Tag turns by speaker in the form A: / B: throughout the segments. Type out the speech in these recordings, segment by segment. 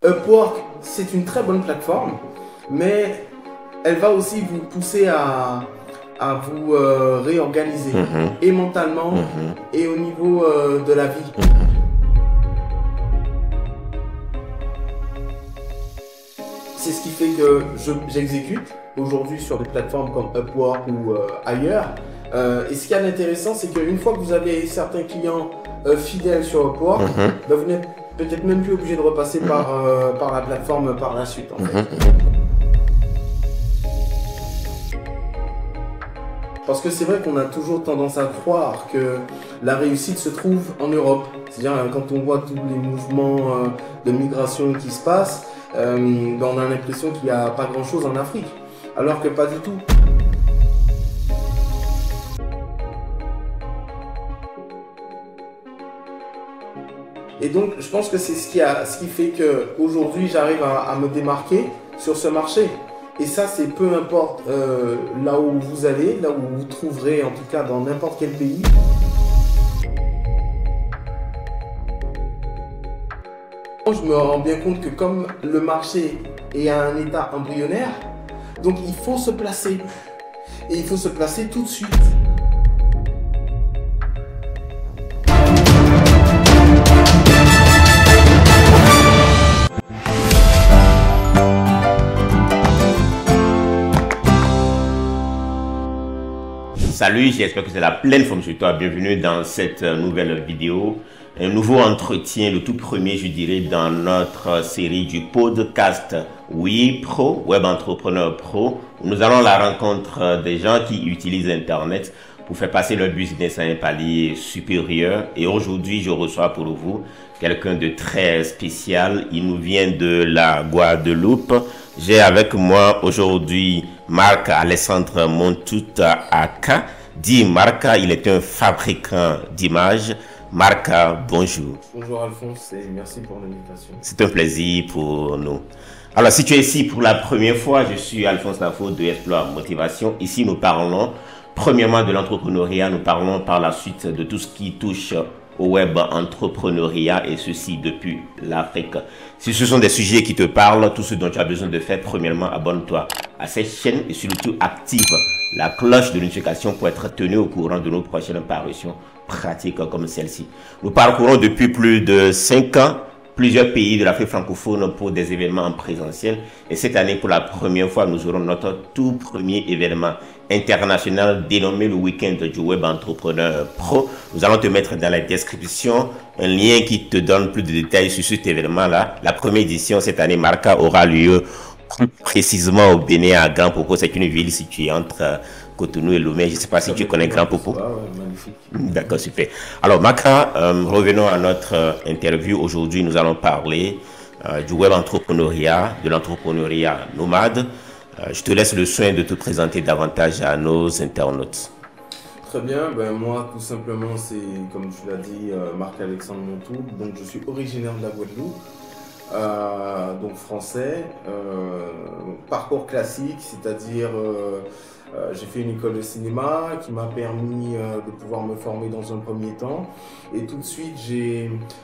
A: Upwork, c'est une très bonne plateforme, mais elle va aussi vous pousser à vous réorganiser, et mentalement, et au niveau de la vie. C'est ce qui fait que j'exécute aujourd'hui sur des plateformes comme Upwork ou ailleurs. Et ce qui est intéressant, c'est qu'une fois que vous avez certains clients fidèles sur Upwork, ben vous n'êtes peut-être même plus obligé de repasser par la plateforme par la suite. En fait. Parce que c'est vrai qu'on a toujours tendance à croire que la réussite se trouve en Europe. C'est-à-dire quand on voit tous les mouvements de migration qui se passent, ben on a l'impression qu'il n'y a pas grand-chose en Afrique. Alors que pas du tout. Et donc, je pense que c'est ce qui fait qu'aujourd'hui, j'arrive à me démarquer sur ce marché. Et ça, c'est peu importe là où vous allez, là où vous trouverez, en tout cas dans n'importe quel pays. Je me rends bien compte que comme le marché est à un état embryonnaire, donc il faut se placer. Et il faut se placer tout de suite.
B: Salut, j'espère que c'est la pleine forme sur toi. Bienvenue dans cette nouvelle vidéo. Un nouveau entretien, le tout premier, je dirais, dans notre série du podcast WePro, Web Entrepreneur Pro. Nous allons à la rencontre des gens qui utilisent Internet pour faire passer leur business à un palier supérieur. Et aujourd'hui, je reçois pour vous quelqu'un de très spécial. Il nous vient de la Guadeloupe. J'ai avec moi aujourd'hui Marc-Alessandre Montouta-Aka. Dit Marca, il est un fabricant d'images. Marca, bonjour.
A: Bonjour Alphonse et merci pour l'invitation.
B: C'est un plaisir pour nous. Alors, si tu es ici pour la première fois, je suis Alphonse Lafaux de Explore Motivation. Ici, nous parlons premièrement de l'entrepreneuriat. Nous parlons par la suite de tout ce qui touche au web entrepreneuriat et ceci depuis l'Afrique. Si ce sont des sujets qui te parlent, tout ce dont tu as besoin de faire, premièrement, abonne-toi à cette chaîne et surtout active la cloche de notification pour être tenu au courant de nos prochaines parutions pratiques comme celle-ci. Nous parcourons depuis plus de 5 ans plusieurs pays de l'Afrique francophone pour des événements en présentiel. Et cette année, pour la première fois, nous aurons notre tout premier événement international dénommé le Week-end du Web Entrepreneur Pro. Nous allons te mettre dans la description un lien qui te donne plus de détails sur cet événement-là. La première édition cette année, Marca, aura lieu précisément au Bénin, à Grand Popo. C'est une ville située entre Cotonou et Lomé. Je ne sais pas si tu connais Grand Popo.
A: Ah ouais, magnifique.
B: D'accord, super. Alors, Marca, revenons à notre interview. Aujourd'hui, nous allons parler du web entrepreneuriat, de l'entrepreneuriat nomade. Je te laisse le soin de te présenter davantage à nos internautes.
A: Très bien, ben moi tout simplement c'est comme tu l'as dit Marc-Alexandre Montou, donc je suis originaire de la Guadeloupe, donc français, parcours classique, c'est-à-dire j'ai fait une école de cinéma qui m'a permis de pouvoir me former dans un premier temps et tout de suite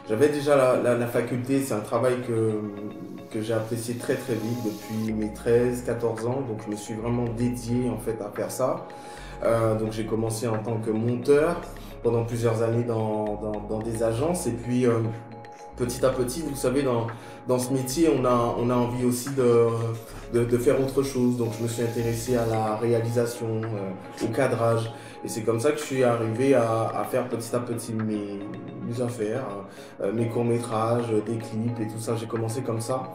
A: j'avais déjà la faculté, c'est un travail que j'ai apprécié très très vite depuis mes 13-14 ans, donc je me suis vraiment dédié en fait à faire ça. Donc j'ai commencé en tant que monteur pendant plusieurs années dans des agences et puis petit à petit, vous savez, dans ce métier, on a envie aussi de faire autre chose. Donc je me suis intéressé à la réalisation, au cadrage. Et c'est comme ça que je suis arrivé à faire petit à petit mes affaires, mes courts-métrages, des clips et tout ça. J'ai commencé comme ça,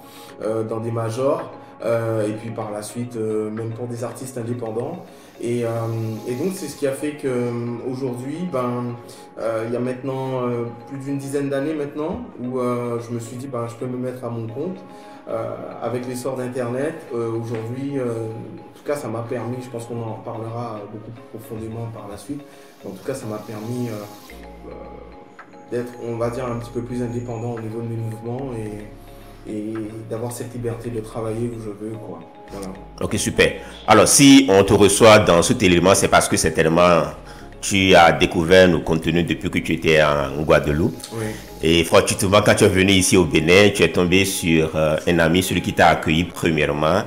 A: dans des majors. Et puis par la suite, même pour des artistes indépendants. Et donc c'est ce qui a fait qu'aujourd'hui, il y a maintenant plus d'une dizaine d'années maintenant, où je me suis dit je peux me mettre à mon compte. Avec l'essor d'Internet, aujourd'hui, en tout cas ça m'a permis, je pense qu'on en parlera beaucoup plus profondément par la suite, mais en tout cas ça m'a permis d'être, on va dire, un petit peu plus indépendant au niveau de mes mouvements et d'avoir cette liberté de travailler où je veux, quoi. Voilà.
B: Ok, super. Alors, si on te reçoit dans cet élément, c'est parce que certainement tu as découvert nos contenus depuis que tu étais en Guadeloupe.
A: Oui.
B: Et fortuitement, quand tu es venu ici au Bénin, tu es tombé sur un ami, celui qui t'a accueilli premièrement.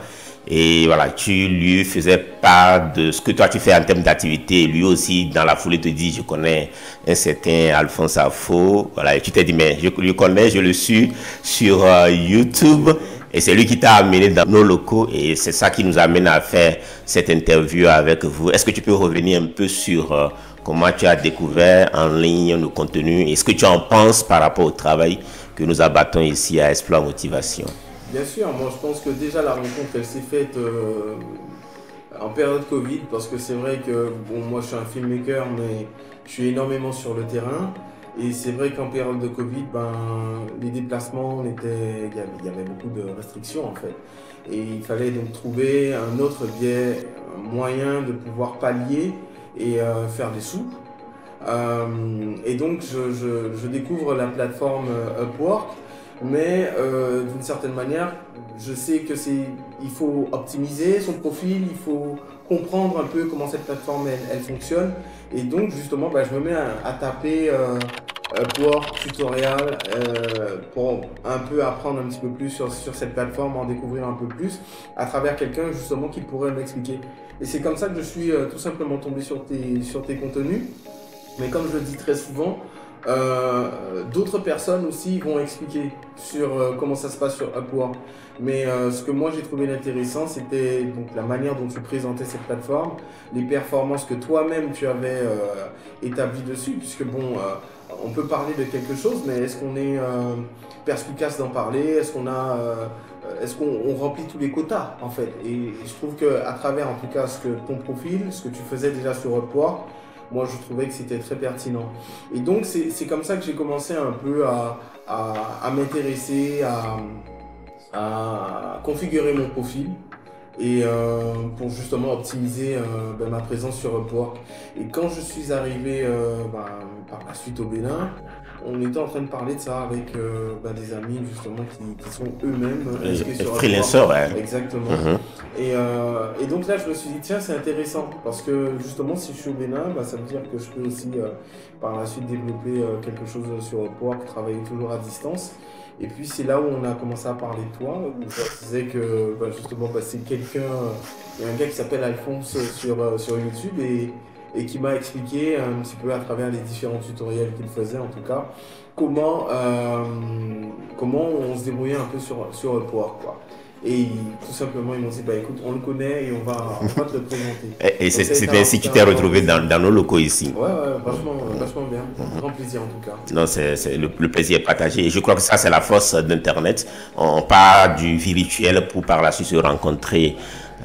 B: Et voilà, tu lui faisais part de ce que toi tu fais en termes d'activité. Lui aussi, dans la foulée, te dit, je connais un certain Alphonse Afo. Voilà, et tu t'es dit, mais je le connais, je le suis sur YouTube. Et c'est lui qui t'a amené dans nos locaux. Et c'est ça qui nous amène à faire cette interview avec vous. Est-ce que tu peux revenir un peu sur comment tu as découvert en ligne nos contenus et ce que tu en penses par rapport au travail que nous abattons ici à Exploit Motivation?
A: Bien sûr, moi je pense que déjà la rencontre elle s'est faite en période Covid parce que c'est vrai que bon, moi je suis un filmmaker mais je suis énormément sur le terrain et c'est vrai qu'en période de Covid, les déplacements, il y avait beaucoup de restrictions en fait et il fallait donc trouver un autre biais, un moyen de pouvoir pallier et faire des sous. Et donc je découvre la plateforme Upwork. Mais d'une certaine manière, je sais que il faut optimiser son profil, il faut comprendre un peu comment cette plateforme elle fonctionne. Et donc justement, je me mets à taper Upwork tutoriel pour un peu apprendre un petit peu plus sur cette plateforme, en découvrir un peu plus à travers quelqu'un justement qui pourrait m'expliquer. Et c'est comme ça que je suis tout simplement tombé sur tes contenus. Mais comme je le dis très souvent, d'autres personnes aussi vont expliquer sur comment ça se passe sur Upwork. Mais ce que moi j'ai trouvé intéressant, c'était donc la manière dont tu présentais cette plateforme, les performances que toi-même tu avais établies dessus, puisque bon, on peut parler de quelque chose, mais est-ce qu'on est perspicace d'en parler? Est-ce qu'on remplit tous les quotas en fait? Et je trouve qu'à travers en tout cas ton profil, ce que tu faisais déjà sur Upwork, moi je trouvais que c'était très pertinent. Et donc c'est comme ça que j'ai commencé un peu à m'intéresser, à configurer mon profil et pour justement optimiser ma présence sur Upwork. Et quand je suis arrivé par la suite au Bénin, on était en train de parler de ça avec des amis justement qui sont eux-mêmes
B: freelancers, ouais.
A: Exactement. Et donc là, je me suis dit, tiens, c'est intéressant parce que justement, si je suis au Bénin, ça veut dire que je peux aussi par la suite développer quelque chose sur Upwork, travailler toujours à distance. Et puis c'est là où on a commencé à parler de toi, où je disais que justement, c'est quelqu'un, il y a un gars qui s'appelle Alphonse sur YouTube et qui m'a expliqué un petit peu à travers les différents tutoriels qu'il faisait en tout cas, comment on se débrouillait un peu sur Upwork, quoi. Et tout simplement, ils m'ont dit, écoute, on le connaît et on va te le présenter.
B: Et c'est ainsi que tu t'es retrouvé dans nos locaux ici.
A: Ouais, vachement bien. Grand plaisir en tout cas.
B: Non, le plaisir est partagé. Et je crois que ça, c'est la force d'Internet. On part du virtuel pour par la suite se rencontrer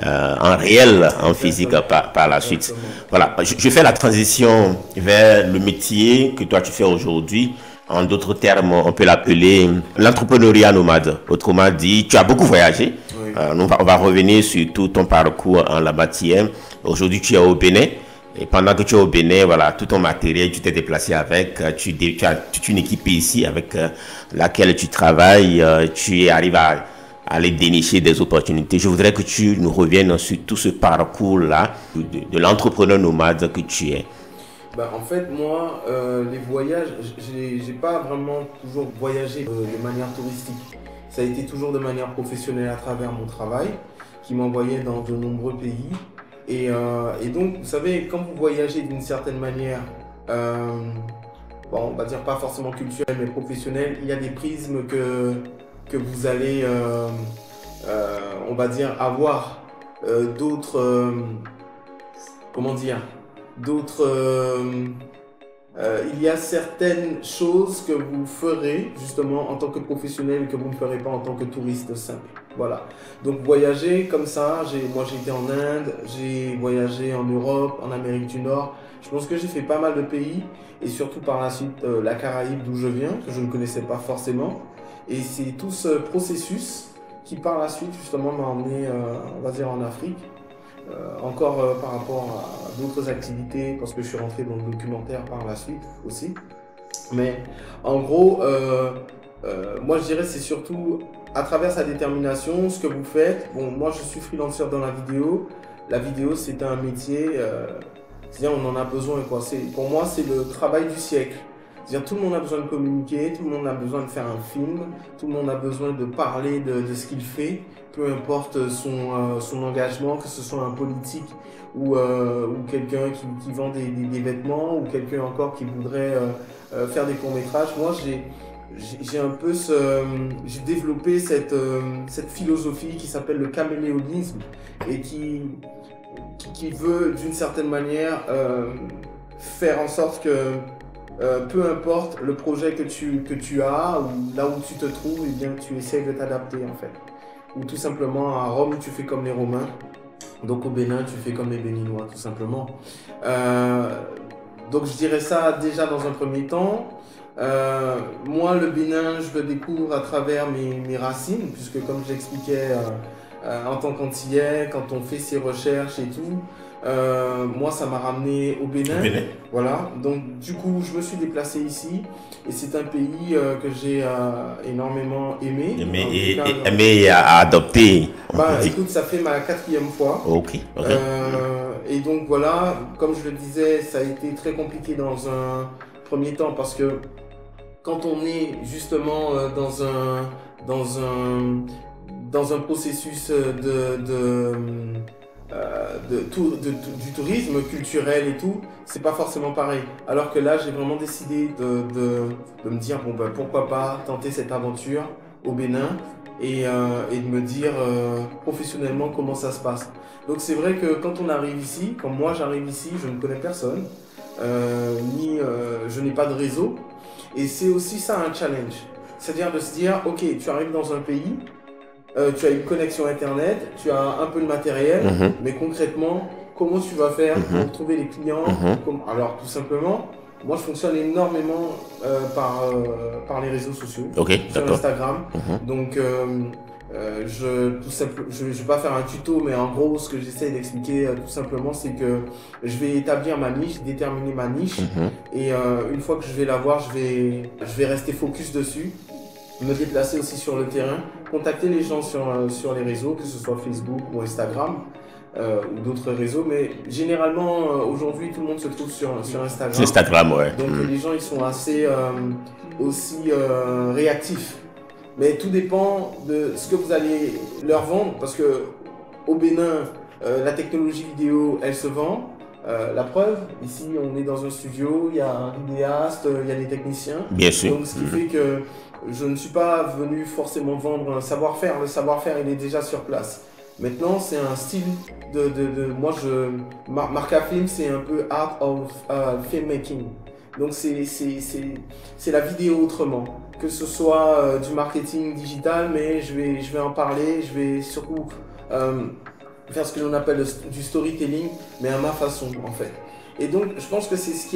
B: en réel, en physique par la suite. Voilà, je fais la transition vers le métier que toi tu fais aujourd'hui. En d'autres termes, on peut l'appeler l'entrepreneuriat nomade. Autrement dit, tu as beaucoup voyagé. Oui. On va revenir sur tout ton parcours en la matière. Aujourd'hui, tu es au Bénin. Et pendant que tu es au Bénin, voilà, tout ton matériel, tu t'es déplacé avec. Tu as toute une équipe ici avec laquelle tu travailles. Tu arrives à aller dénicher des opportunités. Je voudrais que tu nous reviennes sur tout ce parcours-là de l'entrepreneur nomade que tu es.
A: En fait, moi, les voyages, j'ai pas vraiment toujours voyagé de manière touristique. Ça a été toujours de manière professionnelle à travers mon travail, qui m'envoyait dans de nombreux pays. Et donc, vous savez, quand vous voyagez d'une certaine manière, on va dire pas forcément culturelle, mais professionnelle, il y a des prismes que vous allez, on va dire, avoir d'autres, comment dire, il y a certaines choses que vous ferez justement en tant que professionnel que vous ne ferez pas en tant que touriste simple. Voilà. Donc voyager comme ça, moi j'ai été en Inde, j'ai voyagé en Europe, en Amérique du Nord. Je pense que j'ai fait pas mal de pays et surtout par la suite la Caraïbe d'où je viens, que je ne connaissais pas forcément. Et c'est tout ce processus qui par la suite justement m'a emmené, on va dire, en Afrique. Encore par rapport à d'autres activités, parce que je suis rentré dans le documentaire par la suite aussi. Mais en gros, moi je dirais c'est surtout à travers sa détermination, ce que vous faites. Bon, moi je suis freelancer dans la vidéo. La vidéo c'est un métier, c'est-à-dire on en a besoin, quoi. Pour moi c'est le travail du siècle. C'est-à-dire, tout le monde a besoin de communiquer, tout le monde a besoin de faire un film, tout le monde a besoin de parler de ce qu'il fait, peu importe son engagement, que ce soit un politique ou quelqu'un qui vend des vêtements, ou quelqu'un encore qui voudrait faire des courts-métrages. Moi, j'ai un peu j'ai développé cette philosophie qui s'appelle le caméléonisme, et qui veut d'une certaine manière faire en sorte que peu importe le projet que tu as, ou là où tu te trouves, eh bien, tu essaies de t'adapter en fait. Ou tout simplement à Rome, tu fais comme les Romains. Donc au Bénin, tu fais comme les Béninois, tout simplement. Donc je dirais ça déjà dans un premier temps. Moi, le Bénin, je le découvre à travers mes racines, puisque comme j'expliquais en tant qu'Antillais, quand on fait ses recherches et tout, moi, ça m'a ramené au Bénin. Voilà. Donc du coup, je me suis déplacé ici, et c'est un pays que j'ai énormément aimé.
B: Aimé à adopter.
A: Écoute, ça fait ma 4e fois.
B: Ok.
A: Et donc voilà, comme je le disais, ça a été très compliqué dans un premier temps, parce que quand on est justement dans un processus du tourisme culturel et tout, c'est pas forcément pareil. Alors que là, j'ai vraiment décidé de me dire, bon, pourquoi pas tenter cette aventure au Bénin, et de me dire professionnellement comment ça se passe. Donc c'est vrai que quand on arrive ici, quand moi j'arrive ici, je ne connais personne, je n'ai pas de réseau, et c'est aussi ça un challenge. C'est-à-dire de se dire, ok, tu arrives dans un pays, tu as une connexion internet, tu as un peu de matériel, mais concrètement, comment tu vas faire pour trouver les clients? Alors tout simplement, moi je fonctionne énormément par les réseaux sociaux, sur Instagram. Donc je vais pas faire un tuto, mais en gros ce que j'essaie d'expliquer tout simplement, c'est que je vais établir ma niche, déterminer ma niche, et une fois que je vais l'avoir, je vais rester focus dessus, me déplacer aussi sur le terrain, contacter les gens sur les réseaux, que ce soit Facebook ou Instagram, ou d'autres réseaux, mais généralement aujourd'hui tout le monde se trouve sur Instagram.
B: Instagram, ouais.
A: Donc les gens ils sont assez aussi réactifs. Mais tout dépend de ce que vous allez leur vendre, parce que au Bénin, la technologie vidéo, elle se vend. La preuve, ici on est dans un studio, il y a un vidéaste, il y a des techniciens.
B: Bien sûr.
A: Donc ce qui fait que je ne suis pas venu forcément vendre un savoir-faire. Le savoir-faire, il est déjà sur place. Maintenant, c'est un style moi, Marca Film, c'est un peu art of filmmaking. Donc c'est la vidéo autrement. Que ce soit du marketing digital, mais je vais en parler. Je vais surtout faire ce que l'on appelle du storytelling, mais à ma façon en fait. Et donc je pense que c'est ce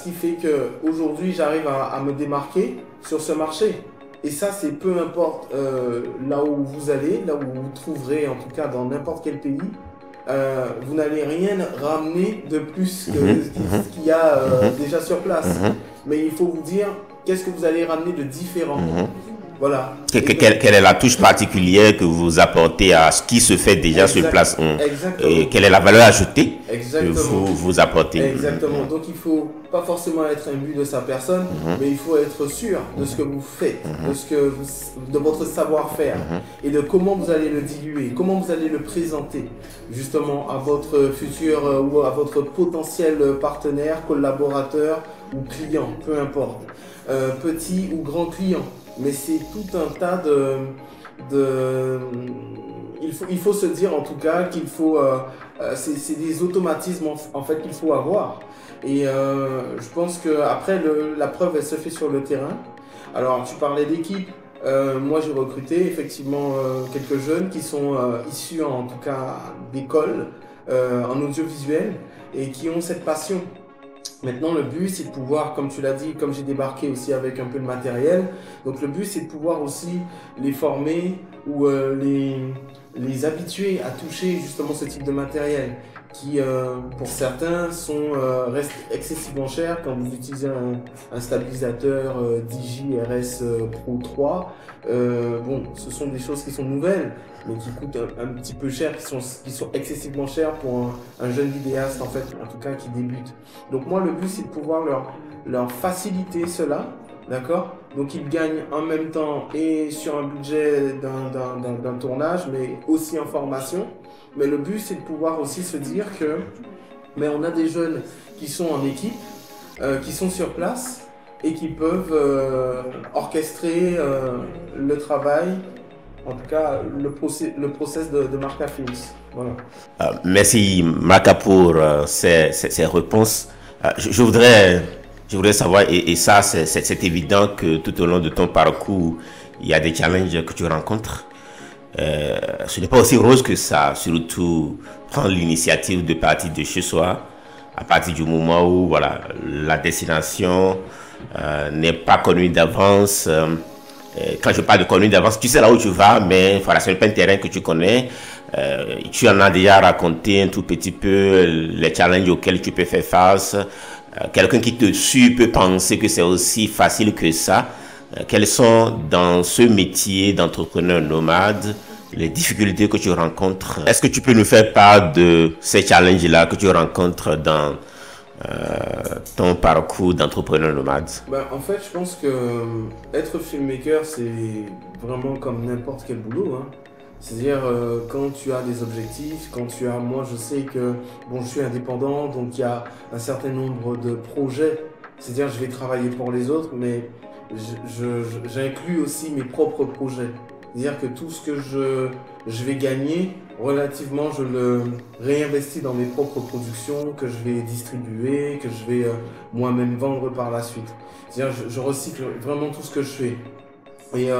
A: qui fait qu'aujourd'hui j'arrive à me démarquer sur ce marché. Et ça, c'est peu importe là où vous allez, là où vous vous trouverez, en tout cas dans n'importe quel pays, vous n'allez rien ramener de plus que ce qu'il y a déjà sur place. Mais il faut vous dire, qu'est-ce que vous allez ramener de différent? Voilà.
B: Quelle est la touche particulière que vous apportez à ce qui se fait déjà sur place? Et quelle est la valeur ajoutée que vous apportez?
A: Exactement. Donc il ne faut pas forcément être imbu de sa personne, mais il faut être sûr de ce que vous faites, de votre savoir-faire, et de comment vous allez le diluer, comment vous allez le présenter justement à votre futur ou à votre potentiel partenaire, collaborateur ou client, peu importe, petit ou grand client. Mais c'est tout un tas il faut se dire en tout cas qu'il faut, c'est des automatismes en fait qu'il faut avoir. Et je pense qu'après la preuve elle se fait sur le terrain. Alors tu parlais d'équipe, moi j'ai recruté effectivement quelques jeunes qui sont issus en tout cas d'écoles en audiovisuel et qui ont cette passion. Maintenant, le but, c'est de pouvoir, comme tu l'as dit, comme j'ai débarqué aussi avec un peu de matériel, donc le but, c'est de pouvoir aussi les former ou les habituer à toucher justement ce type de matériel. qui pour certains restent excessivement chers quand vous utilisez un stabilisateur DJI-RS Pro 3. Bon, ce sont des choses qui sont nouvelles, mais qui coûtent un petit peu cher, qui sont excessivement chers pour un jeune vidéaste, en fait, en tout cas qui débute. Donc moi, le but, c'est de pouvoir leur faciliter cela, d'accord? Donc ils gagnent en même temps et sur un budget d'un tournage, mais aussi en formation. Mais le but, c'est de pouvoir aussi se dire que on a des jeunes qui sont en équipe, qui sont sur place et qui peuvent orchestrer le travail, en tout cas le process de Marca Films. Voilà.
B: Merci Marca pour ces réponses. Je voudrais savoir, et ça c'est évident que tout au long de ton parcours, il y a des challenges que tu rencontres. Ce n'est pas aussi rose que ça, surtout prendre l'initiative de partir de chez soi à partir du moment où voilà, la destination n'est pas connue d'avance. Quand je parle de connue d'avance, tu sais là où tu vas, mais voilà, ce n'est pas un terrain que tu connais. Tu en as déjà raconté un tout petit peu les challenges auxquels tu peux faire face. Quelqu'un qui te suit peut penser que c'est aussi facile que ça. Quelles sont dans ce métier d'entrepreneur nomade les difficultés que tu rencontres? Est-ce que tu peux nous faire part de ces challenges-là que tu rencontres dans ton parcours d'entrepreneur nomade?
A: En fait, je pense que être filmmaker, c'est vraiment comme n'importe quel boulot, hein. C'est-à-dire quand tu as des objectifs, moi je sais que bon, je suis indépendant, donc il y a un certain nombre de projets. C'est-à-dire je vais travailler pour les autres, mais j'inclus aussi mes propres projets. C'est-à-dire que tout ce que je vais gagner, relativement, je le réinvestis dans mes propres productions, que je vais distribuer, que je vais moi-même vendre par la suite. C'est-à-dire je recycle vraiment tout ce que je fais. Et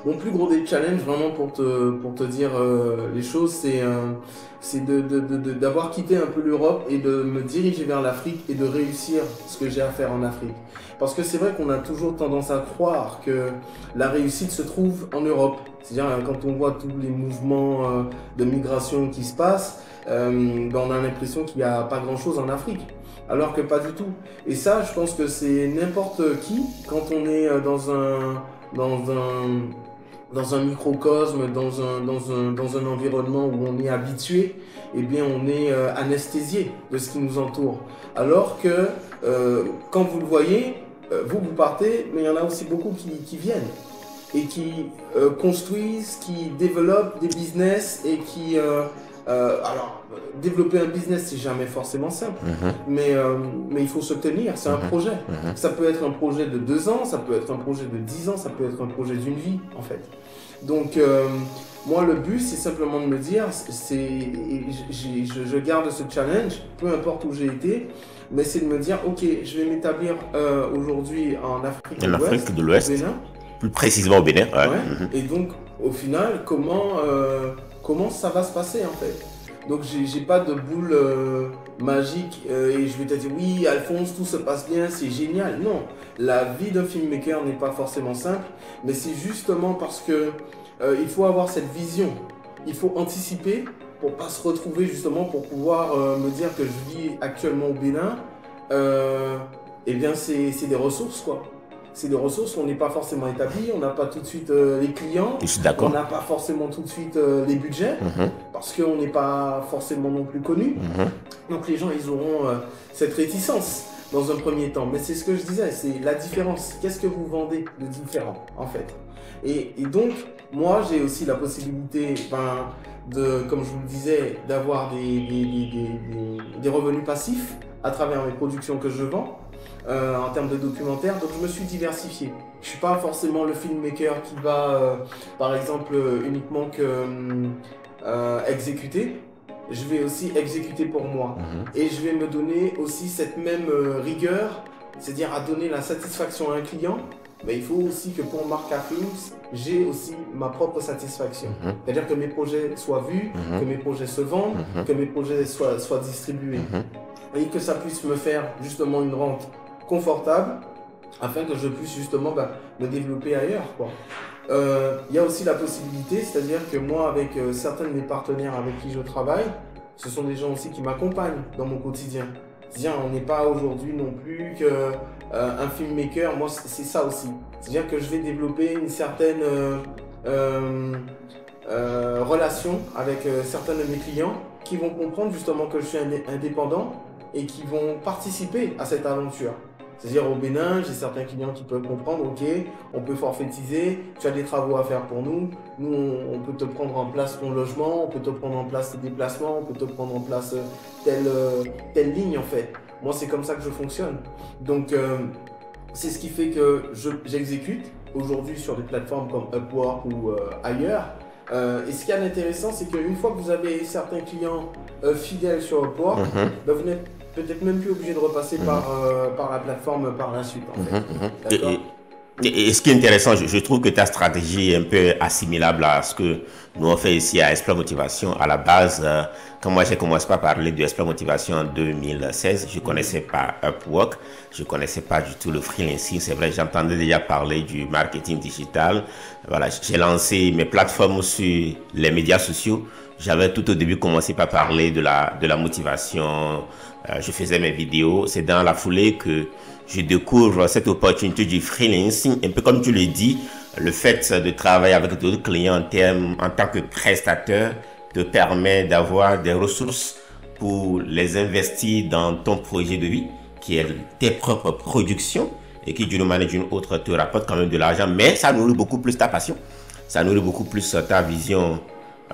A: mon plus gros des challenges, vraiment pour te dire les choses, c'est d'avoir quitté un peu l'Europe et de me diriger vers l'Afrique et de réussir ce que j'ai à faire en Afrique. Parce que c'est vrai qu'on a toujours tendance à croire que la réussite se trouve en Europe. C'est-à-dire quand on voit tous les mouvements de migration qui se passent, on a l'impression qu'il n'y a pas grand-chose en Afrique. Alors que pas du tout. Et ça, je pense que c'est n'importe qui, quand on est dans un microcosme, dans un environnement où on est habitué, eh bien on est anesthésié de ce qui nous entoure. Alors que quand vous le voyez, vous partez, mais il y en a aussi beaucoup qui viennent et qui construisent, qui développent des business et qui... alors, développer un business, c'est jamais forcément simple, mais il faut se tenir, c'est un projet. Ça peut être un projet de 2 ans, ça peut être un projet de 10 ans, ça peut être un projet d'une vie, en fait. Donc, moi, le but, c'est simplement de me dire, je garde ce challenge, peu importe où j'ai été, mais c'est de me dire, ok, je vais m'établir aujourd'hui en Afrique
B: de l'Ouest, plus précisément au Bénin.
A: Ouais. Et donc, au final, comment ça va se passer en fait? Donc j'ai pas de boule magique et je vais te dire oui Alphonse, tout se passe bien, c'est génial. Non, la vie d'un filmmaker n'est pas forcément simple, mais c'est justement parce que il faut avoir cette vision, il faut anticiper pour pas se retrouver justement, pour pouvoir me dire que je vis actuellement au Bénin, eh bien c'est des ressources quoi. C'est des ressources, on n'est pas forcément établi, on n'a pas tout de suite les clients, on n'a pas forcément tout de suite les budgets, parce qu'on n'est pas forcément non plus connu. Donc les gens, ils auront cette réticence dans un premier temps. Mais c'est ce que je disais, c'est la différence. Qu'est-ce que vous vendez de différent, en fait? Et donc, moi, j'ai aussi la possibilité, comme je vous le disais, d'avoir des revenus passifs à travers mes productions que je vends. En termes de documentaire, donc je me suis diversifié. Je suis pas forcément le filmmaker qui va, par exemple, uniquement exécuter. Je vais aussi exécuter pour moi. Et je vais me donner aussi cette même rigueur, c'est-à-dire à donner la satisfaction à un client. Mais il faut aussi que pour Marca Films, j'ai aussi ma propre satisfaction. C'est-à-dire que mes projets soient vus, que mes projets se vendent, que mes projets soient distribués. Et que ça puisse me faire justement une rente confortable afin que je puisse justement me développer ailleurs, quoi. Il y a aussi la possibilité, c'est-à-dire que moi avec certains de mes partenaires avec qui je travaille, ce sont des gens aussi qui m'accompagnent dans mon quotidien. C'est-à-dire, on n'est pas aujourd'hui non plus qu'un filmmaker, moi c'est ça aussi. C'est-à-dire que je vais développer une certaine relation avec certains de mes clients qui vont comprendre justement que je suis indépendant et qui vont participer à cette aventure. C'est-à-dire au Bénin, j'ai certains clients qui peuvent comprendre, ok, on peut forfaitiser, tu as des travaux à faire pour nous, on peut te prendre en place ton logement, on peut te prendre en place tes déplacements, on peut te prendre en place telle ligne en fait. Moi c'est comme ça que je fonctionne. Donc c'est ce qui fait que j'exécute aujourd'hui sur des plateformes comme Upwork ou ailleurs. Et ce qui est intéressant, c'est qu'une fois que vous avez certains clients fidèles sur Upwork, ben vous n'êtes peut-être même plus obligé de repasser par la plateforme par la suite. En fait. D'accord ?
B: Et ce qui est intéressant, je trouve que ta stratégie est un peu assimilable à ce que nous on fait ici à Explore Motivation. À la base, quand moi j'ai commencé par parler de Explore Motivation en 2016, je connaissais pas Upwork, je connaissais pas du tout le freelancing. C'est vrai, j'entendais déjà parler du marketing digital. Voilà, j'ai lancé mes plateformes sur les médias sociaux. J'avais tout au début commencé par parler de la motivation. Je faisais mes vidéos. C'est dans la foulée que je découvre cette opportunité du freelancing. Un peu comme tu le dis, le fait de travailler avec d'autres clients en tant que prestataire te permet d'avoir des ressources pour les investir dans ton projet de vie, qui est tes propres productions et qui d'une manière ou d'une autre te rapporte quand même de l'argent, mais ça nourrit beaucoup plus ta passion, ça nourrit beaucoup plus ta vision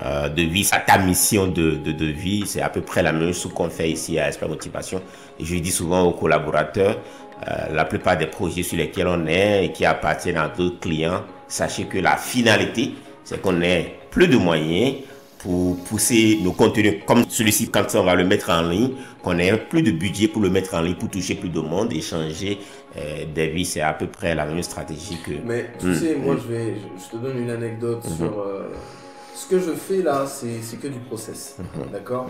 B: de vie, ta mission de vie. C'est à peu près la même chose qu'on fait ici à Explore Motivation. Et je dis souvent aux collaborateurs, la plupart des projets sur lesquels on est et qui appartiennent à d'autres clients, sachez que la finalité, c'est qu'on ait plus de moyens pour pousser nos contenus comme celui-ci quand on va le mettre en ligne, qu'on ait plus de budget pour le mettre en ligne, pour toucher plus de monde et changer des vies. C'est à peu près la même stratégie que...
A: Mais tu sais, moi je te donne une anecdote sur... ce que je fais là, c'est que du process, d'accord.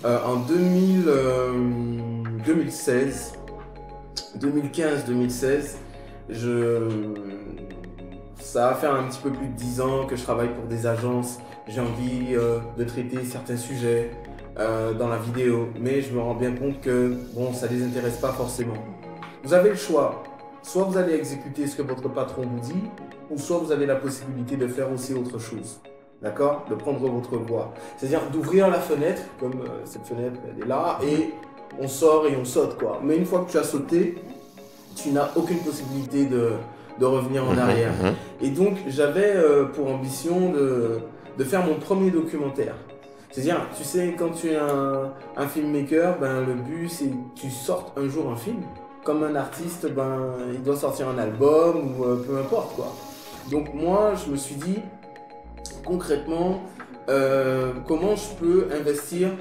A: En 2016, 2015-2016, ça va faire un petit peu plus de 10 ans que je travaille pour des agences. J'ai envie de traiter certains sujets dans la vidéo, mais je me rends bien compte que bon, ça ne les intéresse pas forcément. Vous avez le choix, soit vous allez exécuter ce que votre patron vous dit, ou soit vous avez la possibilité de faire aussi autre chose. D'accord ? De prendre votre voie. C'est-à-dire d'ouvrir la fenêtre, comme cette fenêtre elle est là, et on sort et on saute, quoi. Mais une fois que tu as sauté, tu n'as aucune possibilité de revenir en arrière. Et donc j'avais pour ambition de faire mon premier documentaire. C'est-à-dire, tu sais, quand tu es un filmmaker, ben, le but c'est que tu sortes un jour un film. Comme un artiste, ben, il doit sortir un album ou peu importe, quoi. Donc moi, je me suis dit, concrètement, comment je peux investir,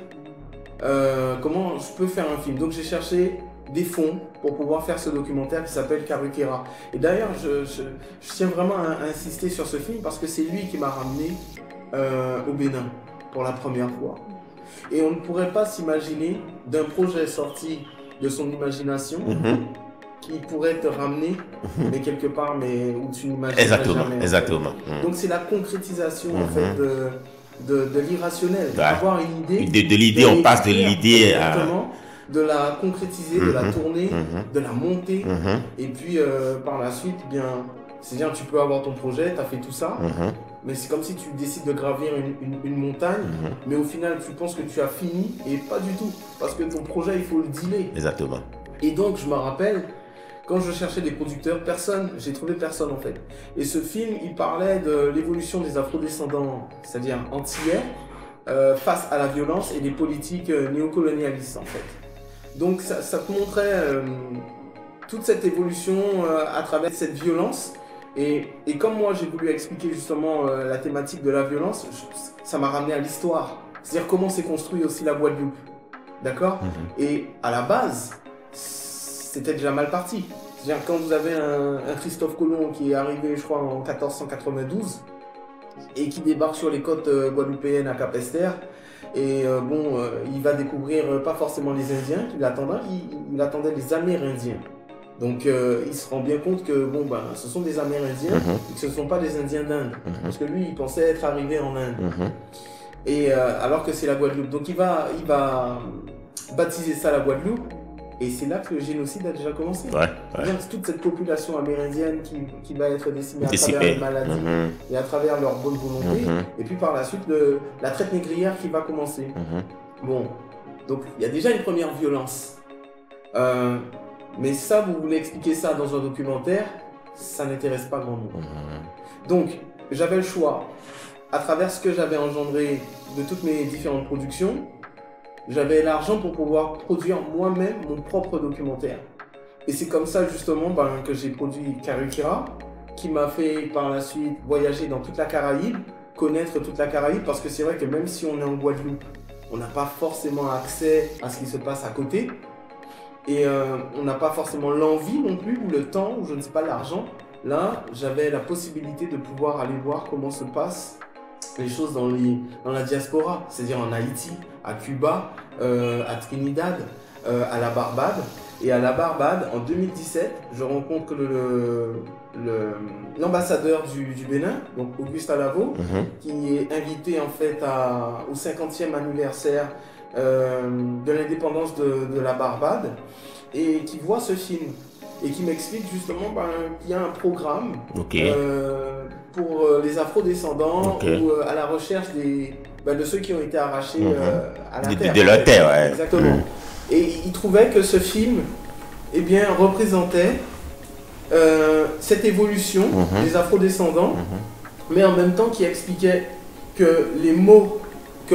A: comment je peux faire un film. Donc j'ai cherché des fonds pour pouvoir faire ce documentaire qui s'appelle Karukera. Et d'ailleurs, je tiens vraiment à insister sur ce film parce que c'est lui qui m'a ramené au Bénin pour la première fois. Et on ne pourrait pas s'imaginer d'un projet sorti de son imagination qui pourrait te ramener, mais quelque part, mais où tu n'imagines jamais.
B: Exactement.
A: Donc c'est la concrétisation en fait de l'irrationnel, d'avoir une idée.
B: De l'idée, on passe de l'idée à...
A: de la concrétiser, de la tourner, de la monter, et puis par la suite, bien, c'est-à-dire tu peux avoir ton projet, tu as fait tout ça, mais c'est comme si tu décides de gravir une montagne, mais au final tu penses que tu as fini, et pas du tout, parce que ton projet il faut le dealer.
B: Exactement.
A: Et donc je me rappelle, quand je cherchais des producteurs, j'ai trouvé personne en fait. Et ce film, il parlait de l'évolution des afrodescendants, c'est-à-dire antillais, face à la violence et les politiques néocolonialistes en fait. Donc ça te montrait toute cette évolution à travers cette violence. Et comme moi j'ai voulu expliquer justement la thématique de la violence, ça m'a ramené à l'histoire. C'est-à-dire comment s'est construit aussi la Guadeloupe. D'accord ? Et à la base, c'était déjà mal parti. C'est-à-dire quand vous avez un Christophe Colomb qui est arrivé, je crois, en 1492 et qui débarque sur les côtes guadeloupéennes à Cap-Esther, et il va découvrir pas forcément les Indiens qui l'attendaient, il attendait les Amérindiens. Donc il se rend bien compte que ce sont des Amérindiens et que ce ne sont pas des Indiens d'Inde. Parce que lui, il pensait être arrivé en Inde. et alors que c'est la Guadeloupe. Donc il va baptiser ça la Guadeloupe, et c'est là que le génocide a déjà commencé. C'est toute cette population amérindienne qui va être décimée à travers les maladies et à travers leur bonne volonté, et puis par la suite la traite négrière qui va commencer. Bon, donc il y a déjà une première violence. Mais ça, vous voulez expliquer ça dans un documentaire, ça n'intéresse pas grand monde. Donc, j'avais le choix. À travers ce que j'avais engendré de toutes mes différentes productions, j'avais l'argent pour pouvoir produire moi-même mon propre documentaire. Et c'est comme ça, justement, que j'ai produit Karukira, qui m'a fait par la suite voyager dans toute la Caraïbe, connaître toute la Caraïbe, parce que c'est vrai que même si on est en Guadeloupe, on n'a pas forcément accès à ce qui se passe à côté. Et on n'a pas forcément l'envie non plus, ou le temps, ou je ne sais pas, l'argent. Là, j'avais la possibilité de pouvoir aller voir comment se passent les choses dans la diaspora, c'est-à-dire en Haïti, à Cuba, à Trinidad, à la Barbade. Et à la Barbade, en 2017, je rencontre l'ambassadeur du Bénin, donc Auguste Alavo, qui est invité en fait au 50e anniversaire de l'indépendance de la Barbade, et qui voit ce film et qui m'explique justement qu'il y a un programme pour les afro-descendants ou à la recherche de ceux qui ont été arrachés à la terre.
B: De leur terre, ouais.
A: Exactement. Et il trouvait que ce film représentait cette évolution des afro-descendants, mais en même temps qui expliquait que les maux que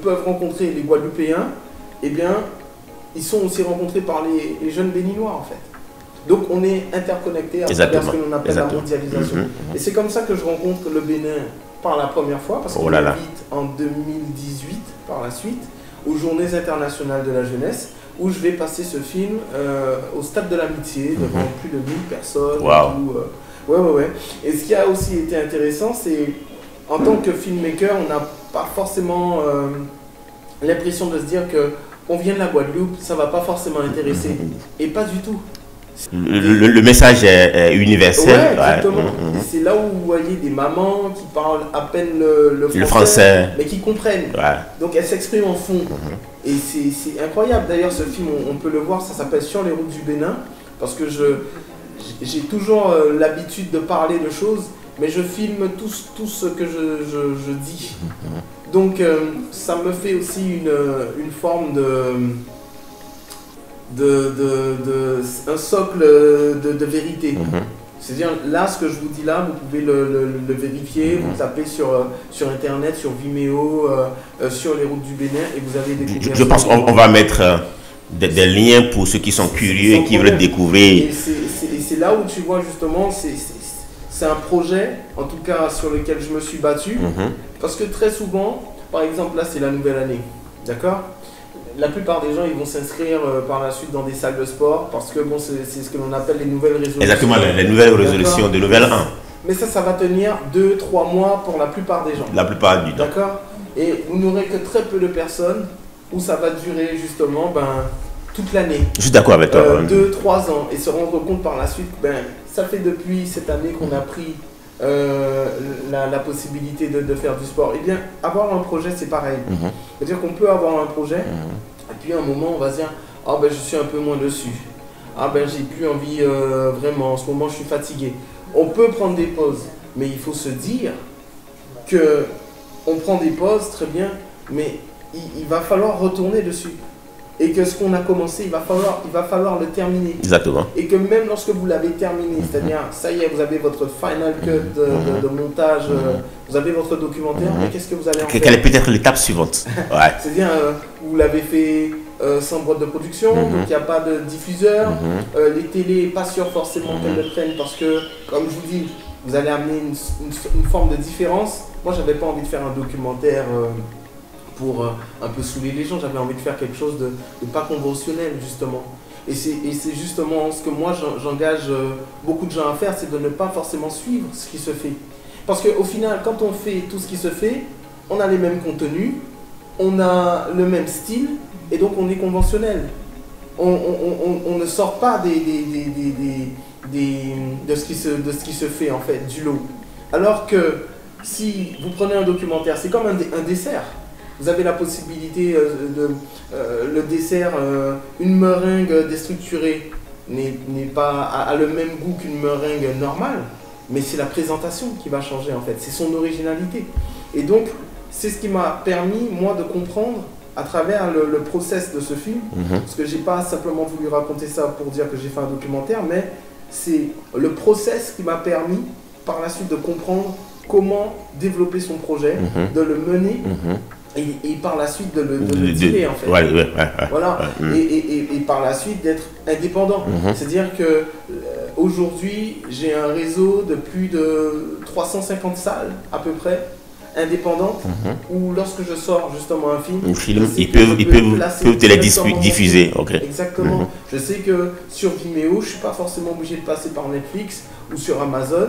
A: peuvent rencontrer les Guadeloupéens, ils sont aussi rencontrés par les jeunes béninois en fait. Donc on est interconnectés à travers ce que l'on appelle la mondialisation. Et c'est comme ça que je rencontre le Bénin par la première fois, parce qu'on m'invite en 2018 par la suite aux Journées internationales de la jeunesse, où je vais passer ce film au Stade de l'Amitié devant plus de 1000 personnes. Et ce qui a aussi été intéressant, c'est en tant que filmmaker, on n'a pas forcément l'impression de se dire que on vient de la Guadeloupe, ça va pas forcément intéresser. Et pas du tout.
B: Le message est universel.
A: Ouais, exactement. Et c'est là où vous voyez des mamans qui parlent à peine le français, mais qui comprennent. Donc elles s'expriment en fond. Et c'est incroyable. D'ailleurs, ce film, on peut le voir, ça s'appelle Sur les routes du Bénin, parce que j'ai toujours l'habitude de parler de choses, mais je filme tout ce que je dis. Donc ça me fait aussi une forme un socle de vérité. C'est-à-dire, là, ce que je vous dis là, vous pouvez le vérifier, vous tapez sur Internet, sur Vimeo, sur les routes du Bénin, et vous avez des...
B: Je pense qu'on va mettre des liens pour ceux qui sont curieux et qui veulent découvrir.
A: Et c'est là où tu vois justement, c'est un projet, en tout cas sur lequel je me suis battu, parce que très souvent, par exemple là c'est la nouvelle année, d'accord ? La plupart des gens ils vont s'inscrire par la suite dans des salles de sport, parce que bon, c'est ce que l'on appelle les nouvelles résolutions.
B: Exactement, les nouvelles résolutions de nouvelle 1.
A: Mais ça va tenir 2-3 mois pour la plupart des gens.
B: La plupart du temps.
A: D'accord ? Et vous n'aurez que très peu de personnes où ça va durer justement toute l'année.
B: Je suis d'accord avec toi.
A: 2-3 ans. Et se rendre compte par la suite, ça fait depuis cette année qu'on a pris la possibilité de faire du sport. Eh bien, avoir un projet, c'est pareil. C'est-à-dire qu'on peut avoir un projet, et puis à un moment, on va se dire, je suis un peu moins dessus. J'ai plus envie vraiment, en ce moment, je suis fatigué. On peut prendre des pauses, mais il faut se dire que on prend des pauses, très bien, mais il va falloir retourner dessus. Et que ce qu'on a commencé, il va falloir le terminer.
B: Exactement.
A: Et que même lorsque vous l'avez terminé, c'est-à-dire, ça y est, vous avez votre final cut de montage, vous avez votre documentaire, mais qu'est-ce que vous allez en faire ?
B: Quelle est peut-être l'étape suivante ?
A: C'est-à-dire, vous l'avez fait sans boîte de production, donc il n'y a pas de diffuseur, les télés, pas sûr forcément qu'elles le prennent, parce que, comme je vous dis, vous allez amener une forme de différence. Moi, je n'avais pas envie de faire un documentaire... pour un peu saouler les gens, j'avais envie de faire quelque chose de pas conventionnel justement. Et c'est justement ce que moi j'engage beaucoup de gens à faire, c'est de ne pas forcément suivre ce qui se fait. Parce qu'au final, quand on fait tout ce qui se fait, on a les mêmes contenus, on a le même style, et donc on est conventionnel. On ne sort pas de ce qui se fait en fait, du lot. Alors que si vous prenez un documentaire, c'est comme un dessert. Vous avez la possibilité le dessert, une meringue déstructurée n'est pas a le même goût qu'une meringue normale, mais c'est la présentation qui va changer en fait, c'est son originalité. Et donc, c'est ce qui m'a permis, moi, de comprendre à travers le process de ce film, parce que j'ai pas simplement voulu raconter ça pour dire que j'ai fait un documentaire, mais c'est le process qui m'a permis par la suite de comprendre comment développer son projet, de le mener et par la suite de le dealer en fait. Voilà. Et par la suite d'être indépendant. C'est-à-dire que aujourd'hui, j'ai un réseau de plus de 350 salles à peu près indépendantes où lorsque je sors justement un film,
B: ils peuvent te les diffuser.
A: Exactement. Je sais que sur Vimeo, je ne suis pas forcément obligé de passer par Netflix ou sur Amazon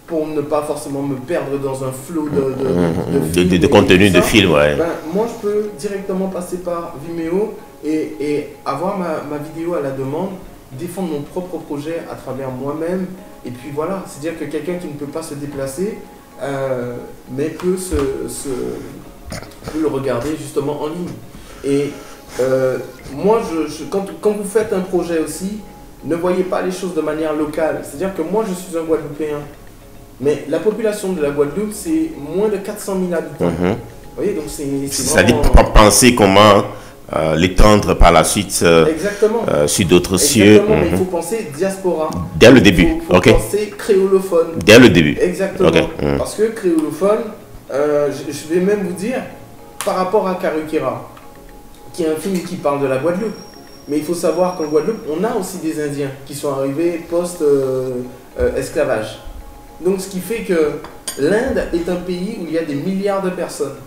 A: pour ne pas forcément me perdre dans un flot de
B: contenu de film.
A: Moi, je peux directement passer par Vimeo et avoir ma vidéo à la demande, défendre mon propre projet à travers moi-même. Et puis voilà, c'est-à-dire que quelqu'un qui ne peut pas se déplacer, mais peut le regarder justement en ligne. Et moi, quand vous faites un projet aussi, ne voyez pas les choses de manière locale. C'est-à-dire que moi, je suis un Guadeloupéen, mais la population de la Guadeloupe, c'est moins de 400 000 habitants. Vous voyez, donc c'est
B: vraiment... C'est-à-dire penser comment l'étendre par la suite sur d'autres cieux.
A: Mais il faut penser diaspora.
B: Dès le début.
A: Il faut penser créolophone.
B: Dès le début.
A: Exactement. Parce que créolophone, je vais même vous dire, par rapport à Karukera, qui est un film qui parle de la Guadeloupe. Mais il faut savoir qu'en Guadeloupe, on a aussi des Indiens qui sont arrivés post-esclavage. Donc ce qui fait que l'Inde est un pays où il y a des milliards de personnes.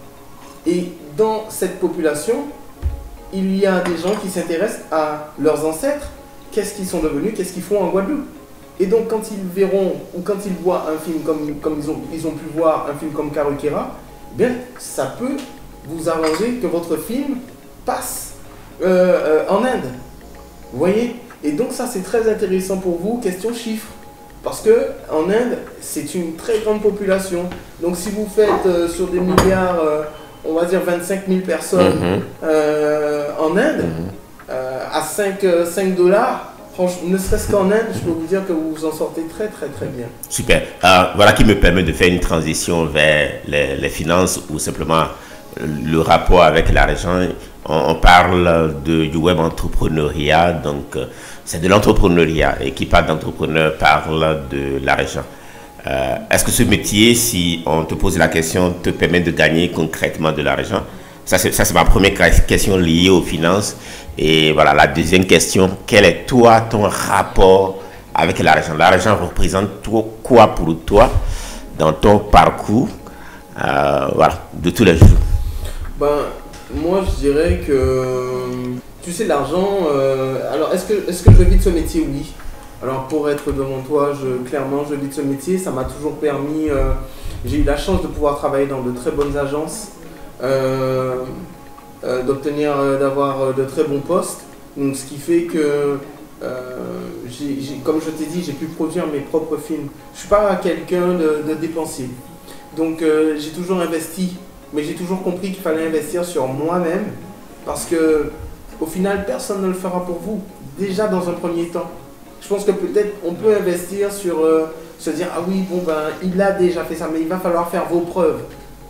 A: Et dans cette population, il y a des gens qui s'intéressent à leurs ancêtres, qu'est-ce qu'ils sont devenus, qu'est-ce qu'ils font en Guadeloupe. Et donc quand ils verront, ou quand ils voient un film comme ils ont pu voir un film comme Karukera, bien ça peut vous arranger que votre film passe en Inde. Vous voyez? Et donc ça c'est très intéressant pour vous, question chiffres. Parce que en Inde, c'est une très grande population. Donc si vous faites sur des milliards... on va dire 25 000 personnes en Inde, à 5 $, franchement, ne serait-ce qu'en Inde, je peux vous dire que vous vous en sortez très très très bien.
B: Super. Voilà qui me permet de faire une transition vers les finances ou simplement le rapport avec l'argent. On parle du web entrepreneuriat, donc c'est de l'entrepreneuriat, et qui parle d'entrepreneur parle de l'argent. Est-ce que ce métier, si on te pose la question, te permet de gagner concrètement de l'argent? Ça, c'est ma première question liée aux finances. Et voilà, la deuxième question, quel est toi, ton rapport avec l'argent? L'argent représente quoi pour toi dans ton parcours voilà, de tous les jours?
A: Moi, je dirais que, tu sais, l'argent... alors, est-ce que je vis de ce métier? Oui. Alors pour être devant toi, clairement je vis de ce métier, ça m'a toujours permis, j'ai eu la chance de pouvoir travailler dans de très bonnes agences, d'avoir de très bons postes, donc ce qui fait que, comme je t'ai dit, j'ai pu produire mes propres films. Je ne suis pas quelqu'un de dépensier, donc j'ai toujours investi, mais j'ai toujours compris qu'il fallait investir sur moi-même, parce que au final personne ne le fera pour vous, déjà dans un premier temps. Je pense que peut-être on peut investir sur se dire ah oui bon il a déjà fait ça, mais il va falloir faire vos preuves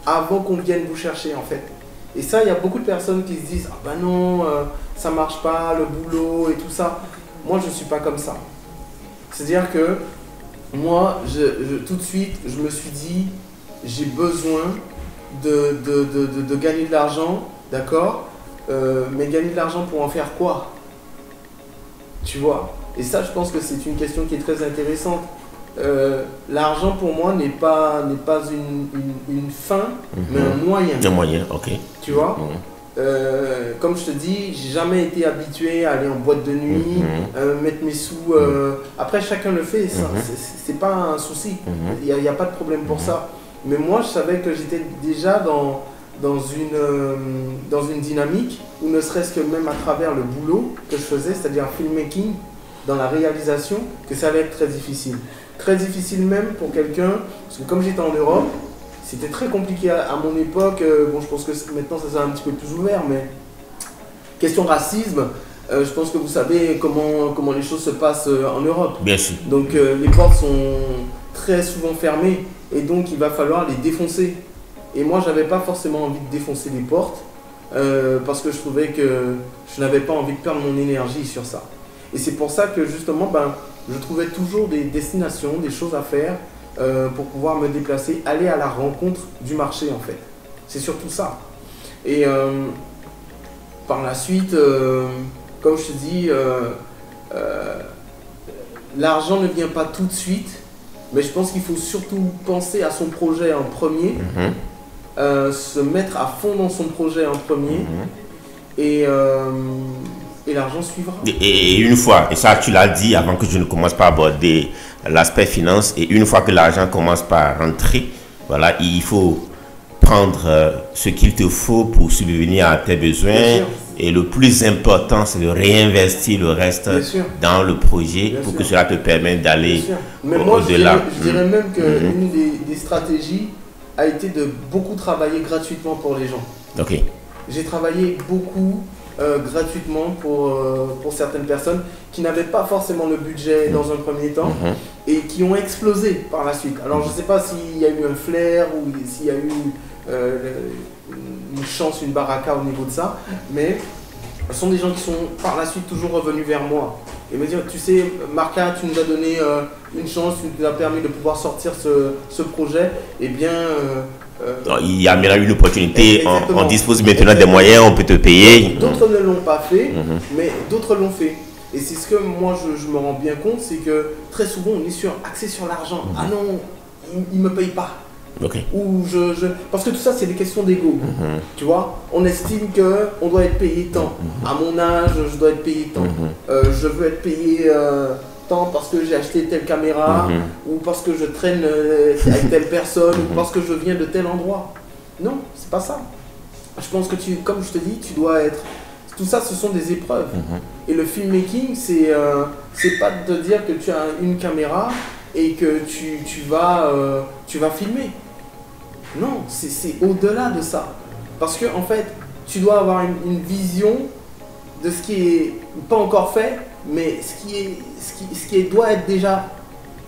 A: avant qu'on vienne vous chercher en fait. Et ça, il y a beaucoup de personnes qui se disent ah non ça marche pas le boulot et tout ça. Moi je suis pas comme ça. C'est-à-dire que moi tout de suite je me suis dit j'ai besoin de gagner de l'argent, d'accord, mais gagner de l'argent pour en faire quoi? Tu vois? Et ça, je pense que c'est une question qui est très intéressante. L'argent, pour moi, n'est pas une fin, mais un moyen.
B: Un moyen, ok.
A: Tu vois? Comme je te dis, j'ai jamais été habitué à aller en boîte de nuit, mettre mes sous... Après, chacun le fait, c'est pas un souci. Il n'y a pas de problème pour ça. Mais moi, je savais que j'étais déjà dans une dynamique où ne serait-ce que même à travers le boulot que je faisais, c'est-à-dire filmmaking, dans la réalisation, que ça allait être très difficile. Très difficile même pour quelqu'un, parce que comme j'étais en Europe, c'était très compliqué à mon époque. Bon, je pense que maintenant ça s'est un petit peu plus ouvert, mais question racisme, je pense que vous savez comment les choses se passent en Europe.
B: Bien sûr.
A: Donc les portes sont très souvent fermées et donc il va falloir les défoncer. Et moi, j'avais pas forcément envie de défoncer les portes parce que je trouvais que je n'avais pas envie de perdre mon énergie sur ça. Et c'est pour ça que justement, je trouvais toujours des destinations, des choses à faire pour pouvoir me déplacer, aller à la rencontre du marché en fait. C'est surtout ça. Et par la suite, comme je te dis, l'argent ne vient pas tout de suite, mais je pense qu'il faut surtout penser à son projet en premier, se mettre à fond dans son projet en premier, et l'argent suivra.
B: Et une fois, et ça tu l'as dit avant que je ne commence pas à aborder l'aspect finance, et une fois que l'argent commence par rentrer, voilà, il faut prendre ce qu'il te faut pour subvenir à tes besoins. Et le plus important, c'est de réinvestir le reste dans le projet pour que cela te permette d'aller au-delà.
A: Je dirais même qu'une des stratégies a été de beaucoup travailler gratuitement pour les gens.
B: Ok.
A: J'ai travaillé beaucoup gratuitement pour certaines personnes qui n'avaient pas forcément le budget dans un premier temps et qui ont explosé par la suite. Alors je ne sais pas s'il y a eu un flair ou s'il y a eu une chance, une baraka au niveau de ça, mais ce sont des gens qui sont par la suite toujours revenus vers moi et me dire, tu sais Marca, tu nous as donné une chance, tu nous as permis de pouvoir sortir ce projet, et bien
B: il y a maintenant une opportunité, on dispose maintenant des moyens, on peut te payer.
A: D'autres ne l'ont pas fait, mais d'autres l'ont fait. Et c'est ce que moi je me rends bien compte, c'est que très souvent on est axé sur l'argent. Ah non, il ne me paye pas.
B: Okay.
A: Ou parce que tout ça c'est des questions d'ego. Tu vois, on estime qu'on doit être payé tant. À mon âge, je dois être payé tant. Je veux être payé tant parce que j'ai acheté telle caméra, ou parce que je traîne avec telle personne, ou parce que je viens de tel endroit. Non, c'est pas ça. Je pense que comme je te dis, tu dois être... Tout ça, ce sont des épreuves. Et le filmmaking, c'est pas de te dire que tu as une caméra et que tu vas filmer. Non, c'est au-delà de ça. Parce que en fait, tu dois avoir une vision de ce qui est pas encore fait, mais ce qui doit être déjà,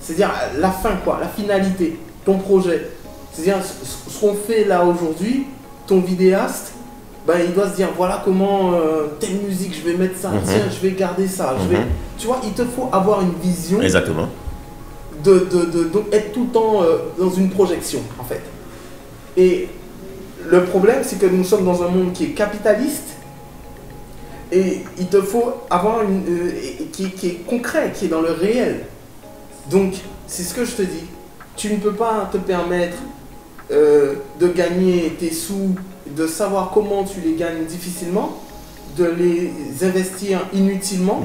A: c'est-à-dire la fin, quoi, la finalité, ton projet. C'est-à-dire ce qu'on fait là aujourd'hui, ton vidéaste, il doit se dire voilà comment telle musique je vais mettre ça, tiens je vais garder ça, tu vois, il te faut avoir une vision.
B: Exactement.
A: De être tout le temps dans une projection en fait. Et le problème c'est que nous sommes dans un monde qui est capitaliste et il te faut avoir qui est concret, qui est dans le réel. Donc c'est ce que je te dis, tu ne peux pas te permettre de gagner tes sous, de savoir comment tu les gagnes difficilement, de les investir inutilement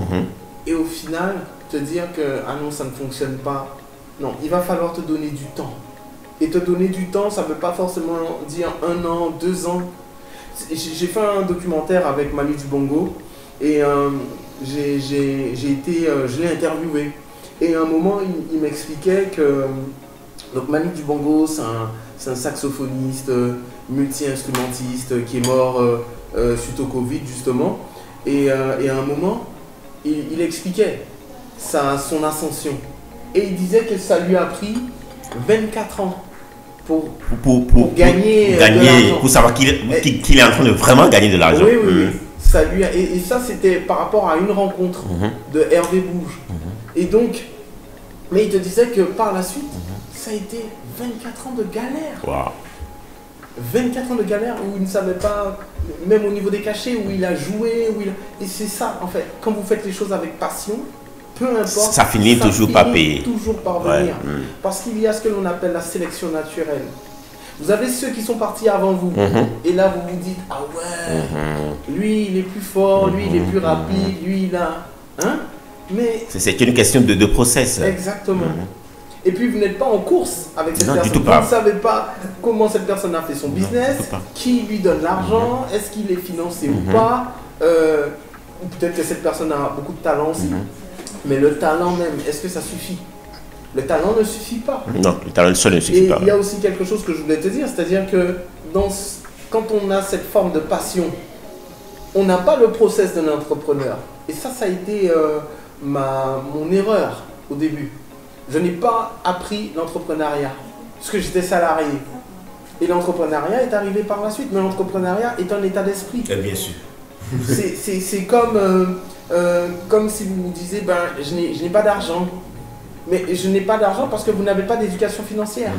A: et au final te dire que ah non ça ne fonctionne pas. Non, il va falloir te donner du temps. Et te donner du temps, ça ne veut pas forcément dire 1 an, 2 ans. J'ai fait un documentaire avec Manu Dibango et je l'ai interviewé. Et à un moment, il m'expliquait que donc Manu Dibango, c'est un saxophoniste, multi-instrumentiste qui est mort suite au Covid justement. Et à un moment, il expliquait son ascension. Et il disait que ça lui a pris 24 ans pour gagner de l'argent.
B: Pour savoir qu'il est en train de vraiment gagner de l'argent.
A: Oui. Ça lui a, et ça, c'était par rapport à une rencontre de Hervé Bouge. Et donc, mais il te disait que par la suite, ça a été 24 ans de galère.
B: Wow.
A: 24 ans de galère où il ne savait pas, même au niveau des cachets, où il a joué, et c'est ça, en fait, quand vous faites les choses avec passion, peu importe,
B: ça finit toujours par payer.
A: Toujours par venir. Parce qu'il y a ce que l'on appelle la sélection naturelle. Vous avez ceux qui sont partis avant vous. Et là, vous vous dites, ah ouais, lui, il est plus fort, lui, il est plus rapide, lui, il a... Hein? Mais...
B: C'est une question de process.
A: Exactement. Et puis, vous n'êtes pas en course avec cette personne.
B: Du tout pas.
A: Vous ne savez pas comment cette personne a fait son business, qui lui donne l'argent, est-ce qu'il est financé ou pas. Ou peut-être que cette personne a beaucoup de talent aussi. Mais le talent même, est-ce que ça suffit? Le talent ne suffit pas.
B: Non, le talent seul ne suffit
A: Et
B: pas.
A: il y a aussi quelque chose que je voulais te dire, c'est-à-dire que quand on a cette forme de passion, on n'a pas le process d'un entrepreneur. Et ça a été mon erreur au début. Je n'ai pas appris l'entrepreneuriat, parce que j'étais salarié. Et l'entrepreneuriat est arrivé par la suite, mais l'entrepreneuriat est un état d'esprit.
B: Bien sûr.
A: C'est comme si vous vous disiez, ben, je n'ai pas d'argent. Mais je n'ai pas d'argent parce que vous n'avez pas d'éducation financière.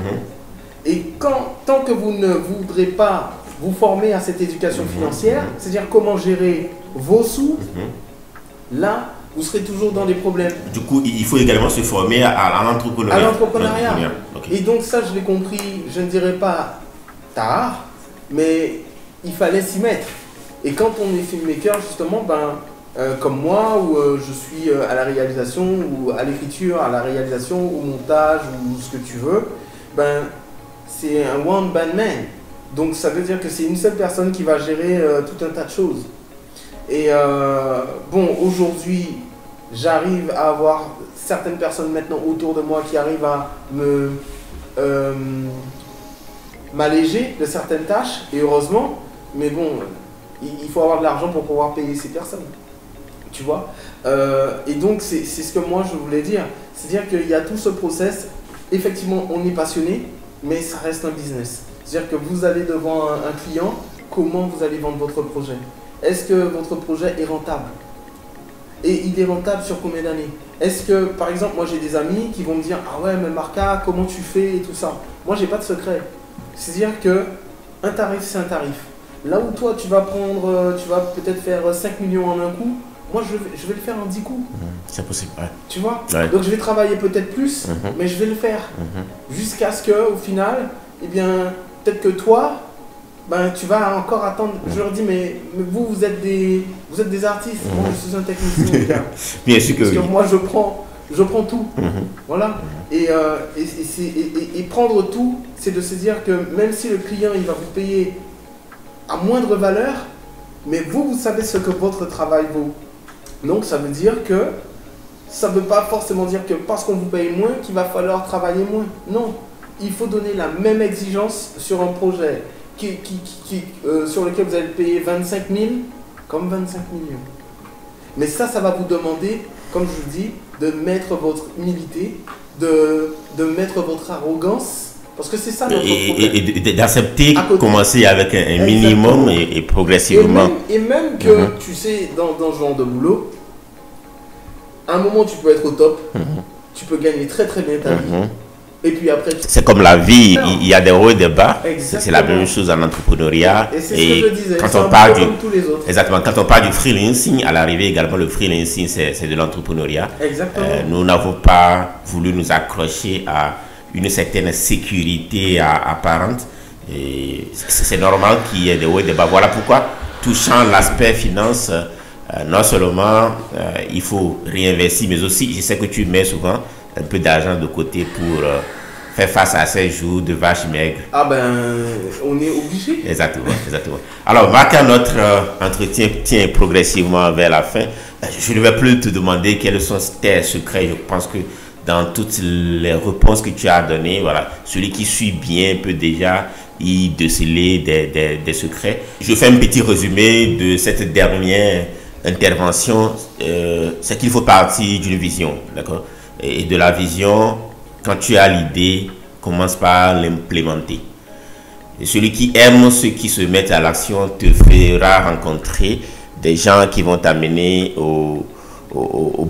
A: Et tant que vous ne voudrez pas vous former à cette éducation financière, c'est-à-dire comment gérer vos sous, là, vous serez toujours dans des problèmes.
B: Du coup, il faut également se former à l'entrepreneuriat.
A: À l'entrepreneuriat.
B: Okay.
A: Et donc ça, je l'ai compris, je ne dirais pas tard, mais il fallait s'y mettre. Et quand on est filmmaker, justement, comme moi, où je suis à la réalisation, ou à l'écriture, à la réalisation, au montage, ou ce que tu veux, c'est un one-man man. Donc ça veut dire que c'est une seule personne qui va gérer tout un tas de choses. Et aujourd'hui, j'arrive à avoir certaines personnes maintenant autour de moi qui arrivent à m'alléger de certaines tâches, et heureusement, mais bon, il faut avoir de l'argent pour pouvoir payer ces personnes. Tu vois, et donc c'est ce que moi je voulais dire, c'est-à-dire qu'il y a tout ce process, effectivement on est passionné, mais ça reste un business. C'est-à-dire que vous allez devant un client, comment vous allez vendre votre projet? Est-ce que votre projet est rentable? Et il est rentable sur combien d'années? Est-ce que, par exemple, moi j'ai des amis qui vont me dire, ah ouais mais Marca, comment tu fais et tout ça? Moi j'ai pas de secret. C'est-à-dire que un tarif c'est un tarif. Là où toi tu vas prendre, tu vas peut-être faire 5 millions en un coup, moi je vais le faire en 10 coups.
B: C'est possible, ouais.
A: Tu vois,
B: ouais.
A: Donc je vais travailler peut-être plus, mais je vais le faire. Jusqu'à ce qu'au final, eh bien, peut-être que toi, tu vas encore attendre. Je leur dis, mais vous êtes des artistes. Moi je suis un technicien, les gars.
B: Bien sûr que
A: Parce que
B: oui.
A: moi je prends tout. Voilà. Et prendre tout, c'est de se dire que même si le client il va vous payer à moindre valeur, mais vous savez ce que votre travail vaut. Donc ça veut dire que ça ne veut pas forcément dire que parce qu'on vous paye moins qu'il va falloir travailler moins. Non, il faut donner la même exigence sur un projet sur lequel vous allez payer 25 000 comme 25 millions. Mais ça va vous demander, comme je vous dis, de mettre votre humilité, de mettre votre arrogance. Parce que c'est ça notre problème.
B: Et d'accepter, commencer avec un minimum et progressivement.
A: Et même que, tu sais, dans ce genre de boulot, à un moment tu peux être au top, tu peux gagner très très bien ta vie. Et puis après...
B: C'est comme la vie, il y a des hauts et des bas. C'est la même chose en entrepreneuriat.
A: Et c'est ce que je disais,
B: quand on parle tous les autres. Exactement, quand on parle du freelancing, à l'arrivée également, le freelancing, c'est de l'entrepreneuriat. Nous n'avons pas voulu nous accrocher à une certaine sécurité apparente. C'est normal qu'il y ait des hauts et des bas. Voilà pourquoi, touchant l'aspect finance, non seulement il faut réinvestir, mais aussi, je sais que tu mets souvent un peu d'argent de côté pour faire face à ces jours de vaches maigres.
A: Ah on est obligé.
B: Exactement. Alors, Marca, notre entretien tient progressivement vers la fin. Je ne vais plus te demander quels sont tes secrets. Je pense que dans toutes les réponses que tu as données, voilà, celui qui suit bien peut déjà y déceler des secrets. Je fais un petit résumé de cette dernière intervention. C'est qu'il faut partir d'une vision, d'accord? Et de la vision, quand tu as l'idée, commence par l'implémenter. Et celui qui aime ceux qui se mettent à l'action te fera rencontrer des gens qui vont t'amener au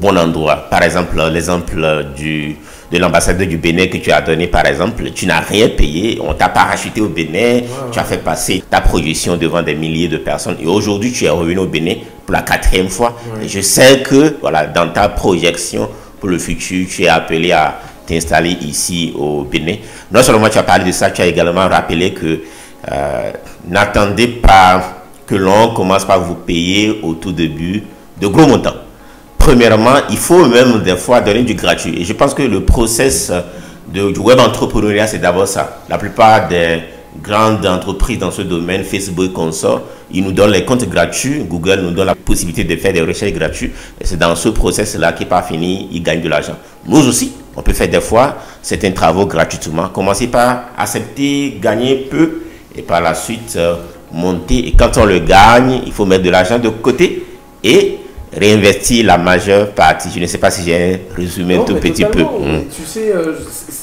B: bon endroit. Par exemple, l'exemple de l'ambassadeur du Bénin que tu as donné, par exemple, tu n'as rien payé, on t'a parachuté au Bénin, tu as fait passer ta production devant des milliers de personnes et aujourd'hui tu es revenu au Bénin pour la 4e fois. Et je sais que voilà, dans ta projection pour le futur, tu es appelé à t'installer ici au Bénin. Non seulement tu as parlé de ça, tu as également rappelé que n'attendez pas que l'on commence par vous payer au tout début de gros montants. Premièrement, il faut même des fois donner du gratuit. Et je pense que le process du web entrepreneuriat, c'est d'abord ça. La plupart des grandes entreprises dans ce domaine, Facebook et consorts, ils nous donnent les comptes gratuits. Google nous donne la possibilité de faire des recherches gratuites. Et c'est dans ce process-là qui, par fini, ils gagnent de l'argent. Nous aussi, On peut faire des fois certains travaux gratuitement. Commencer par accepter, gagner peu et par la suite monter. Et quand on le gagne, il faut mettre de l'argent de côté et réinvestir la majeure partie. Je ne sais pas si j'ai résumé un tout petit peu.
A: Tu sais,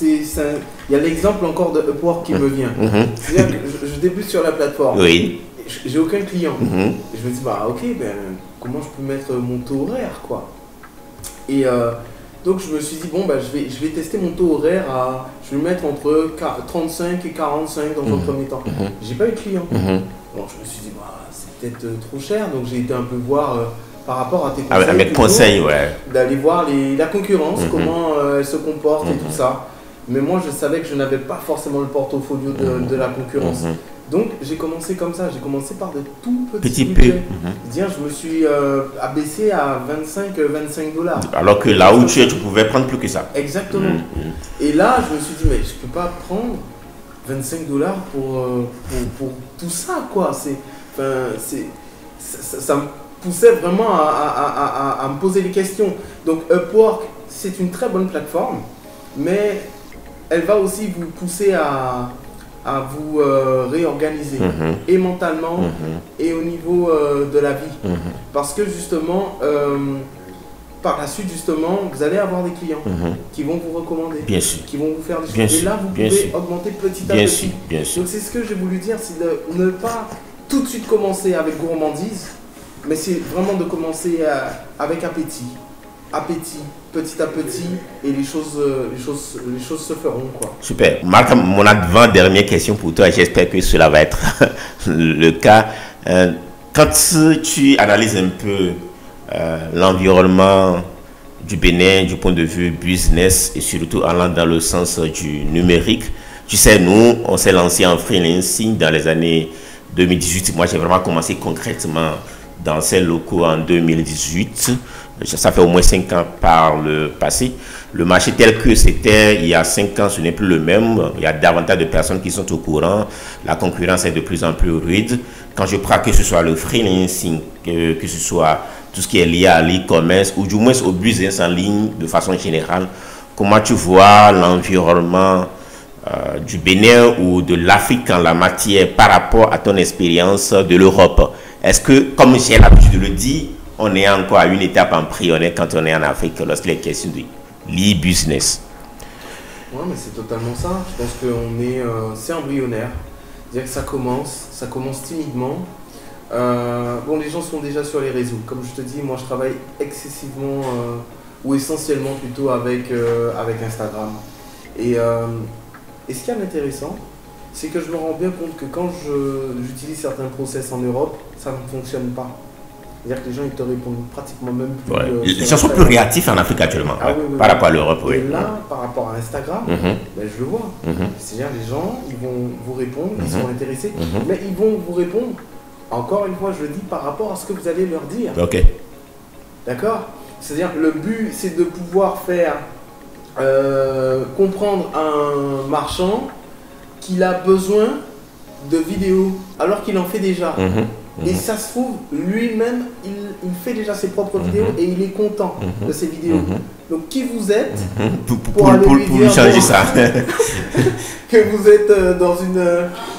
A: il y a l'exemple encore de Upwork qui me vient. C'est-à-dire que je débute sur la plateforme.
B: Oui.
A: J'ai aucun client. Et je me dis, bah ok, ben, comment je peux mettre mon taux horaire, quoi. Et donc je me suis dit, bon, bah, je vais tester mon taux horaire je vais le mettre entre 35 et 45 dans un premier temps. J'ai pas eu de client. Bon, je me suis dit, bah, c'est peut-être trop cher, donc j'ai été un peu voir par rapport à tes conseils.
B: À mes conseils, ouais.
A: D'aller voir la concurrence, comment elle se comporte et tout ça. Mais moi, je savais que je n'avais pas forcément le portfolio de la concurrence. Donc, j'ai commencé comme ça. J'ai commencé par de tout petits budgets. Je me suis abaissé à 25 dollars.
B: Alors que là où tu pouvais prendre plus que ça.
A: Exactement. Et là, je me suis dit, mais je ne peux pas prendre 25 dollars pour tout ça, quoi. Ça me poussait vraiment à me poser des questions. Donc, Upwork, c'est une très bonne plateforme, mais elle va aussi vous pousser à vous réorganiser et mentalement et au niveau de la vie. Parce que justement, par la suite, justement, vous allez avoir des clients qui vont vous recommander, qui vont vous faire des choses. Et là, vous pouvez augmenter petit à petit. Donc, c'est ce que j'ai voulu dire, c'est de ne pas tout de suite commencer avec gourmandise, mais c'est vraiment de commencer avec appétit, petit à petit, et les choses se feront, quoi.
B: Super. Marc, mon avant-dernière question pour toi, j'espère que cela va être le cas. Quand tu analyses un peu l'environnement du Bénin du point de vue business et surtout allant dans le sens du numérique, tu sais, nous, on s'est lancé en freelancing dans les années 2018. Moi, j'ai vraiment commencé concrètement dans ces locaux en 2018. Ça fait au moins 5 ans par le passé. Le marché tel que c'était il y a 5 ans, ce n'est plus le même. Il y a davantage de personnes qui sont au courant. La concurrence est de plus en plus rude. Quand je prends que ce soit le freelancing, que ce soit tout ce qui est lié à l'e-commerce ou du moins au business en ligne de façon générale, comment tu vois l'environnement du Bénin ou de l'Afrique en la matière par rapport à ton expérience de l'Europe? Est-ce que, comme j'ai l'habitude de le dire, on est encore à une étape embryonnaire quand on est en Afrique lorsqu'il est question de l'e-business?
A: Oui, mais c'est totalement ça. Je pense que c'est embryonnaire. C'est-à-dire que ça commence timidement. Bon, les gens sont déjà sur les réseaux. Comme je te dis, moi je travaille excessivement ou essentiellement plutôt avec Instagram. Et ce qui est intéressant, c'est que je me rends bien compte que quand j'utilise certains process en Europe, ça ne fonctionne pas. C'est-à-dire que les gens ils te répondent pratiquement même plus.
B: Les gens sont plus réactifs en Afrique actuellement, par rapport à l'Europe.
A: Et là, par rapport à Instagram, ben, je le vois. C'est-à-dire les gens, ils vont vous répondre, ils sont intéressés, mais ils vont vous répondre, encore une fois, je le dis, par rapport à ce que vous allez leur dire.
B: Ok.
A: D'accord? C'est-à-dire que le but, c'est de pouvoir faire comprendre un marchand qu'il a besoin de vidéos, alors qu'il en fait déjà. Et ça se trouve, lui-même, il fait déjà ses propres vidéos et il est content de ses vidéos. Donc, qui vous êtes pour lui
B: changer ça
A: que vous êtes dans une...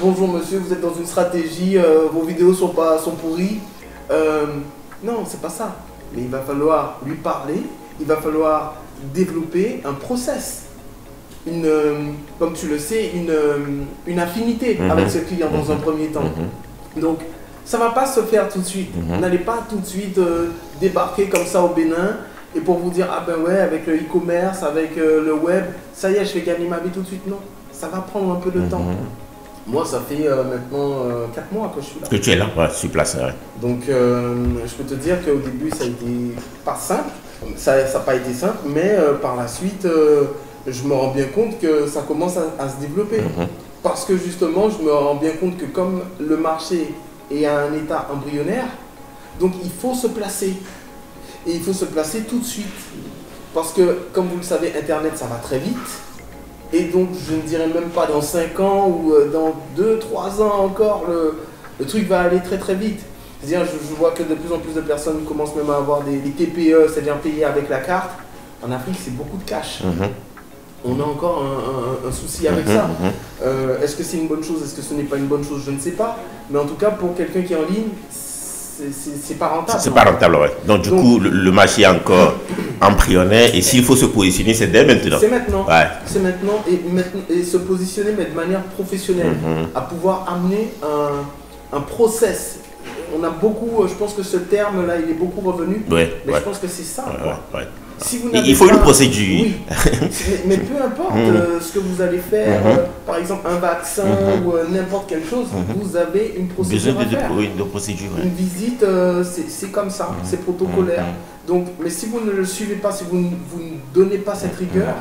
A: bonjour monsieur, vous êtes dans une stratégie, vos vidéos sont pourries. Non, c'est pas ça. Mais il va falloir lui parler, il va falloir développer un process. Comme tu le sais, une affinité avec ce client dans un premier temps. Donc, ça ne va pas se faire tout de suite. Vous n'allez pas tout de suite débarquer comme ça au Bénin et pour vous dire, ah ben ouais, avec le e-commerce, avec le web, ça y est, je vais gagner ma vie tout de suite. Non, ça va prendre un peu de temps. Moi, ça fait maintenant 4 mois que je suis là.
B: Que tu es là, ouais, sur place. Ouais.
A: Donc, je peux te dire qu'au début, ça a été pas simple. Ça n'a pas été simple, mais par la suite, je me rends bien compte que ça commence à se développer. Parce que justement, je me rends bien compte que comme le marché est à un état embryonnaire, donc il faut se placer. Et il faut se placer tout de suite. Parce que, comme vous le savez, Internet, ça va très vite. Et donc, je ne dirais même pas dans 5 ans ou dans 2-3 ans encore, le truc va aller très très vite. C'est-à-dire, je vois que de plus en plus de personnes commencent même à avoir des TPE, c'est-à-dire payer avec la carte. En Afrique, c'est beaucoup de cash. On a encore un souci avec ça. Est-ce que c'est une bonne chose? Est-ce que ce n'est pas une bonne chose? Je ne sais pas. Mais en tout cas, pour quelqu'un qui est en ligne, c'est pas rentable.
B: C'est pas rentable, ouais. Donc, du coup, le marché est encore embryonnaire. Et s'il faut se positionner, c'est dès maintenant.
A: C'est maintenant.
B: Ouais.
A: C'est maintenant. Et se positionner, mais de manière professionnelle. À pouvoir amener un process. On a beaucoup, je pense que ce terme-là, il est beaucoup revenu.
B: Ouais,
A: mais je pense que c'est ça.
B: Ouais.
A: Si vous
B: il faut une procédure.
A: Oui. mais peu importe ce que vous allez faire, par exemple un vaccin ou n'importe quelle chose, vous avez une procédure à faire.
B: De procédure.
A: Une visite, c'est comme ça, c'est protocolaire. Donc, mais si vous ne le suivez pas, si vous ne donnez pas cette rigueur,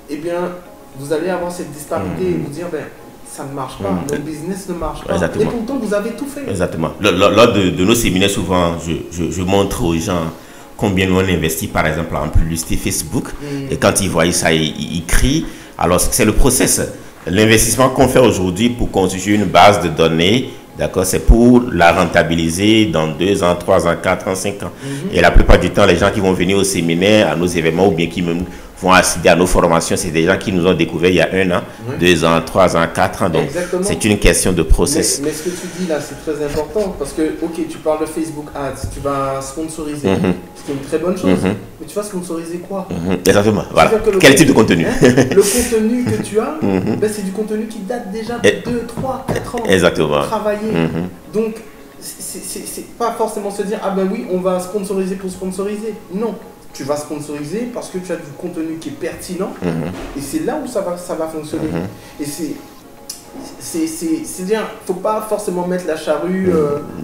A: eh bien, vous allez avoir cette disparité et vous dire, ben, ça ne marche pas, le business ne marche pas.
B: Exactement.
A: Et pourtant, vous avez tout fait.
B: Exactement. Lors de nos séminaires, souvent, je montre aux gens combien nous on investit, par exemple, en publicité Facebook. Et quand ils voient ça, ils crient. Alors, c'est le process. L'investissement qu'on fait aujourd'hui pour constituer une base de données, d'accord, c'est pour la rentabiliser dans 2 ans, 3 ans, 4 ans, 5 ans. Et la plupart du temps, les gens qui vont venir au séminaire, à nos événements, ou bien qui même vont accéder à nos formations, c'est des gens qui nous ont découvert il y a 1 an, 2 ans, 3 ans, 4 ans. Donc, c'est une question de process.
A: Mais ce que tu dis là, c'est très important parce que, ok, tu parles de Facebook Ads, tu vas sponsoriser, ce qui est une très bonne chose, mais tu vas sponsoriser quoi?
B: Exactement. Voilà. Quel type de contenu?
A: Le contenu que tu as, ben, c'est du contenu qui date déjà de 2, 3, 4 ans.
B: Exactement.
A: Travailler. Donc, c'est pas forcément se dire, ah ben oui, on va sponsoriser pour sponsoriser. Non. Tu vas sponsoriser parce que tu as du contenu qui est pertinent et c'est là où ça va fonctionner. Et c'est-à-dire, faut pas forcément mettre la charrue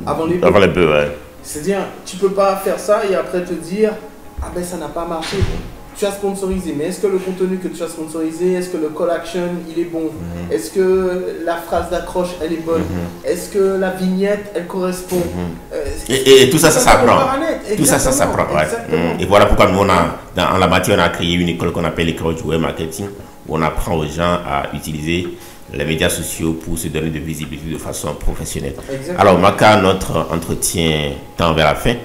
A: avant les bœufs.
B: Avant les bœufs, ouais.
A: C'est-à-dire, tu peux pas faire ça et après te dire, ah ben ça n'a pas marché. Tu as sponsorisé, mais est-ce que le contenu que tu as sponsorisé, est-ce que le call action, il est bon? Est-ce que la phrase d'accroche, elle est bonne? Est-ce que la vignette, elle correspond?
B: Et tout ça, ça s'apprend. Tout ça, ça s'apprend. Ouais. Et voilà pourquoi nous, en la matière, on a créé une école qu'on appelle l'école du web marketing, où on apprend aux gens à utiliser les médias sociaux pour se donner de visibilité de façon professionnelle. Alors, Maka, notre entretien tend vers la fin.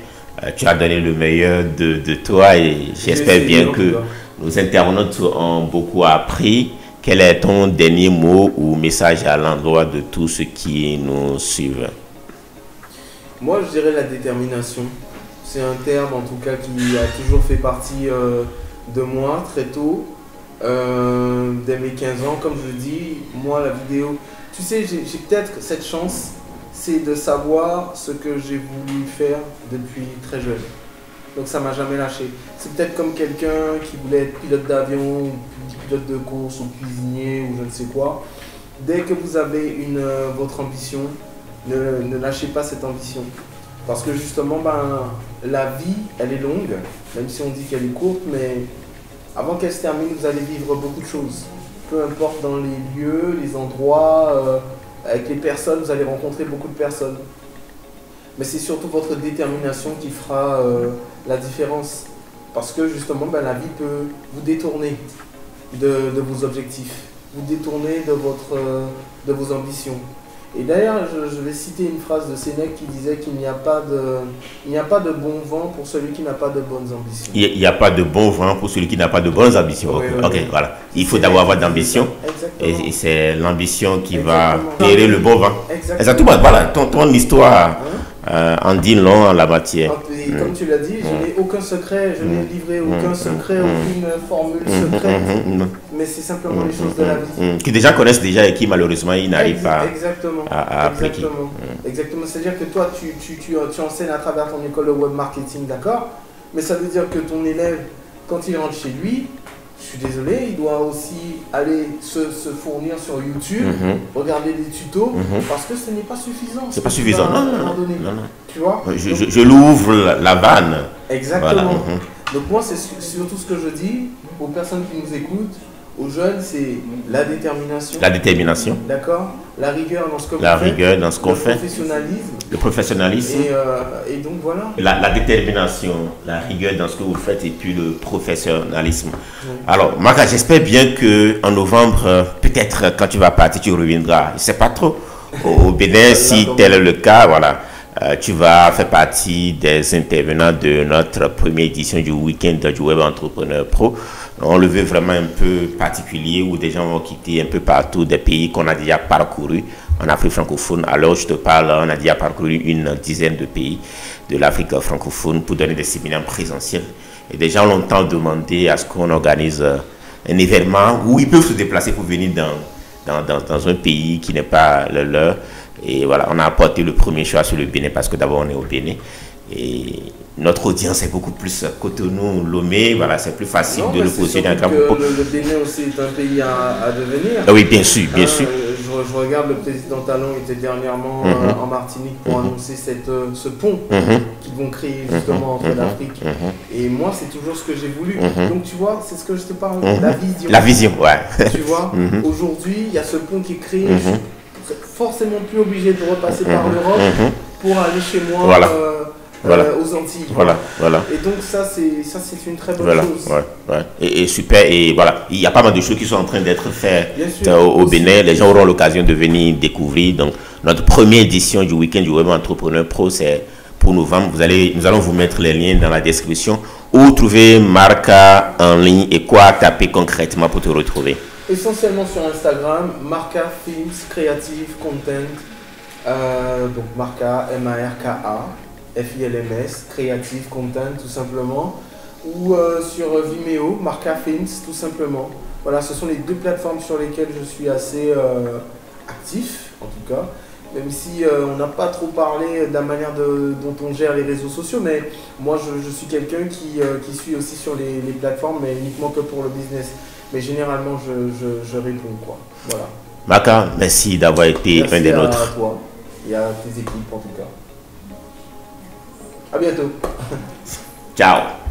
B: Tu as donné le meilleur de toi et j'espère bien que nos internautes ont beaucoup appris. Quel est ton dernier mot ou message à l'endroit de tous ceux qui nous suivent?
A: Moi, je dirais la détermination. C'est un terme, en tout cas, qui a toujours fait partie de moi très tôt. Dès mes 15 ans, comme je le dis, moi, la vidéo... Tu sais, j'ai peut-être cette chance, c'est de savoir ce que j'ai voulu faire depuis très jeune. Donc ça m'a jamais lâché. C'est peut-être comme quelqu'un qui voulait être pilote d'avion, ou pilote de course, ou cuisinier, ou je ne sais quoi. Dès que vous avez votre ambition, ne lâchez pas cette ambition. Parce que justement, la vie, elle est longue, même si on dit qu'elle est courte, mais avant qu'elle se termine, vous allez vivre beaucoup de choses. Peu importe dans les lieux, les endroits, avec les personnes, vous allez rencontrer beaucoup de personnes. Mais c'est surtout votre détermination qui fera la différence. Parce que justement, la vie peut vous détourner de vos objectifs, vous détourner de vos ambitions. Et d'ailleurs, je vais citer une phrase de Sénèque qui disait qu'il n'y a pas de bon vent pour celui qui n'a pas de bonnes ambitions.
B: Il n'y a pas de bon vent pour celui qui n'a pas de bonnes ambitions.
A: Oui,
B: ok, voilà. Il faut d'abord avoir d'ambition. Et c'est l'ambition qui va gérer le bon vent. Exactement. Voilà, ton histoire en dit long en la matière.
A: Et comme tu l'as dit, je n'ai aucun secret, je n'ai livré aucun secret, aucune formule secrète. Mais c'est simplement les choses de la vie.
B: Que des gens connaissent déjà et qui malheureusement ils n'arrivent pas à appliquer.
A: Exactement. C'est-à-dire que toi, tu enseignes à travers ton école de web marketing, d'accord? Mais ça veut dire que ton élève, quand il rentre chez lui, je suis désolé, il doit aussi aller se fournir sur YouTube, regarder des tutos, parce que ce n'est pas suffisant.
B: C'est pas suffisant, non.
A: Tu vois?
B: Je l'ouvre la vanne.
A: Exactement.
B: Voilà.
A: Donc moi, c'est surtout ce que je dis aux personnes qui nous écoutent, aux jeunes, c'est la détermination.
B: La détermination.
A: D'accord? La rigueur dans ce que vous faites.
B: La rigueur dans ce qu'on fait.
A: Le professionnalisme. Et donc voilà.
B: La détermination, la rigueur dans ce que vous faites et puis le professionnalisme. Alors, Maka, j'espère bien qu'en novembre, peut-être quand tu vas partir, tu reviendras. Je ne sais pas trop. Au Bénin, si tel est le cas, voilà. Tu vas faire partie des intervenants de notre première édition du week-end du Web Entrepreneur Pro. On le veut vraiment un peu particulier où des gens vont quitter un peu partout des pays qu'on a déjà parcouru en Afrique francophone. Alors je te parle, on a déjà parcouru une dizaine de pays de l'Afrique francophone pour donner des séminaires présentiels. Et des gens ont longtemps demandé à ce qu'on organise un événement où ils peuvent se déplacer pour venir dans un pays qui n'est pas le leur. Et voilà, on a apporté le premier choix sur le Bénin parce que d'abord on est au Bénin. Et notre audience est beaucoup plus Cotonou, Lomé, voilà, c'est plus facile de le poser dans un grand
A: groupe. Le Bénin aussi est un pays à devenir.
B: Ah oui, bien sûr, bien sûr.
A: Je regarde le président Talon était dernièrement en Martinique pour annoncer ce pont qu'ils vont créer justement entre l'Afrique. Et moi, c'est toujours ce que j'ai voulu. Donc tu vois, c'est ce que je te parle, la vision.
B: La vision, ouais.
A: Tu vois, aujourd'hui, il y a ce pont qui est créé. Je suis forcément plus obligé de repasser par l'Europe pour aller chez moi.
B: Voilà.
A: Aux Antilles.
B: Voilà.
A: Et donc ça c'est une très bonne chose.
B: Et super. Et voilà, il y a pas mal de choses qui sont en train d'être faites au Bénin. Les gens auront l'occasion de venir découvrir. Donc notre première édition du week-end du Web Entrepreneur Pro, c'est pour novembre. Nous allons vous mettre les liens dans la description. Où trouver Marca en ligne et quoi taper concrètement pour te retrouver?
A: Essentiellement sur Instagram, Marca Films Creative Content. Donc Marca, M-A-R-K-A. FILMS, Creative Content tout simplement, ou sur Vimeo, Marca Films tout simplement. Voilà, ce sont les deux plateformes sur lesquelles je suis assez actif, en tout cas, même si on n'a pas trop parlé de la manière dont on gère les réseaux sociaux, mais moi je suis quelqu'un qui suit aussi sur les plateformes, mais uniquement que pour le business. Mais généralement je réponds, quoi. Voilà.
B: Marca, merci d'avoir été un des nôtres.
A: Merci à toi et à tes équipes en tout cas. À bientôt.
B: Ciao.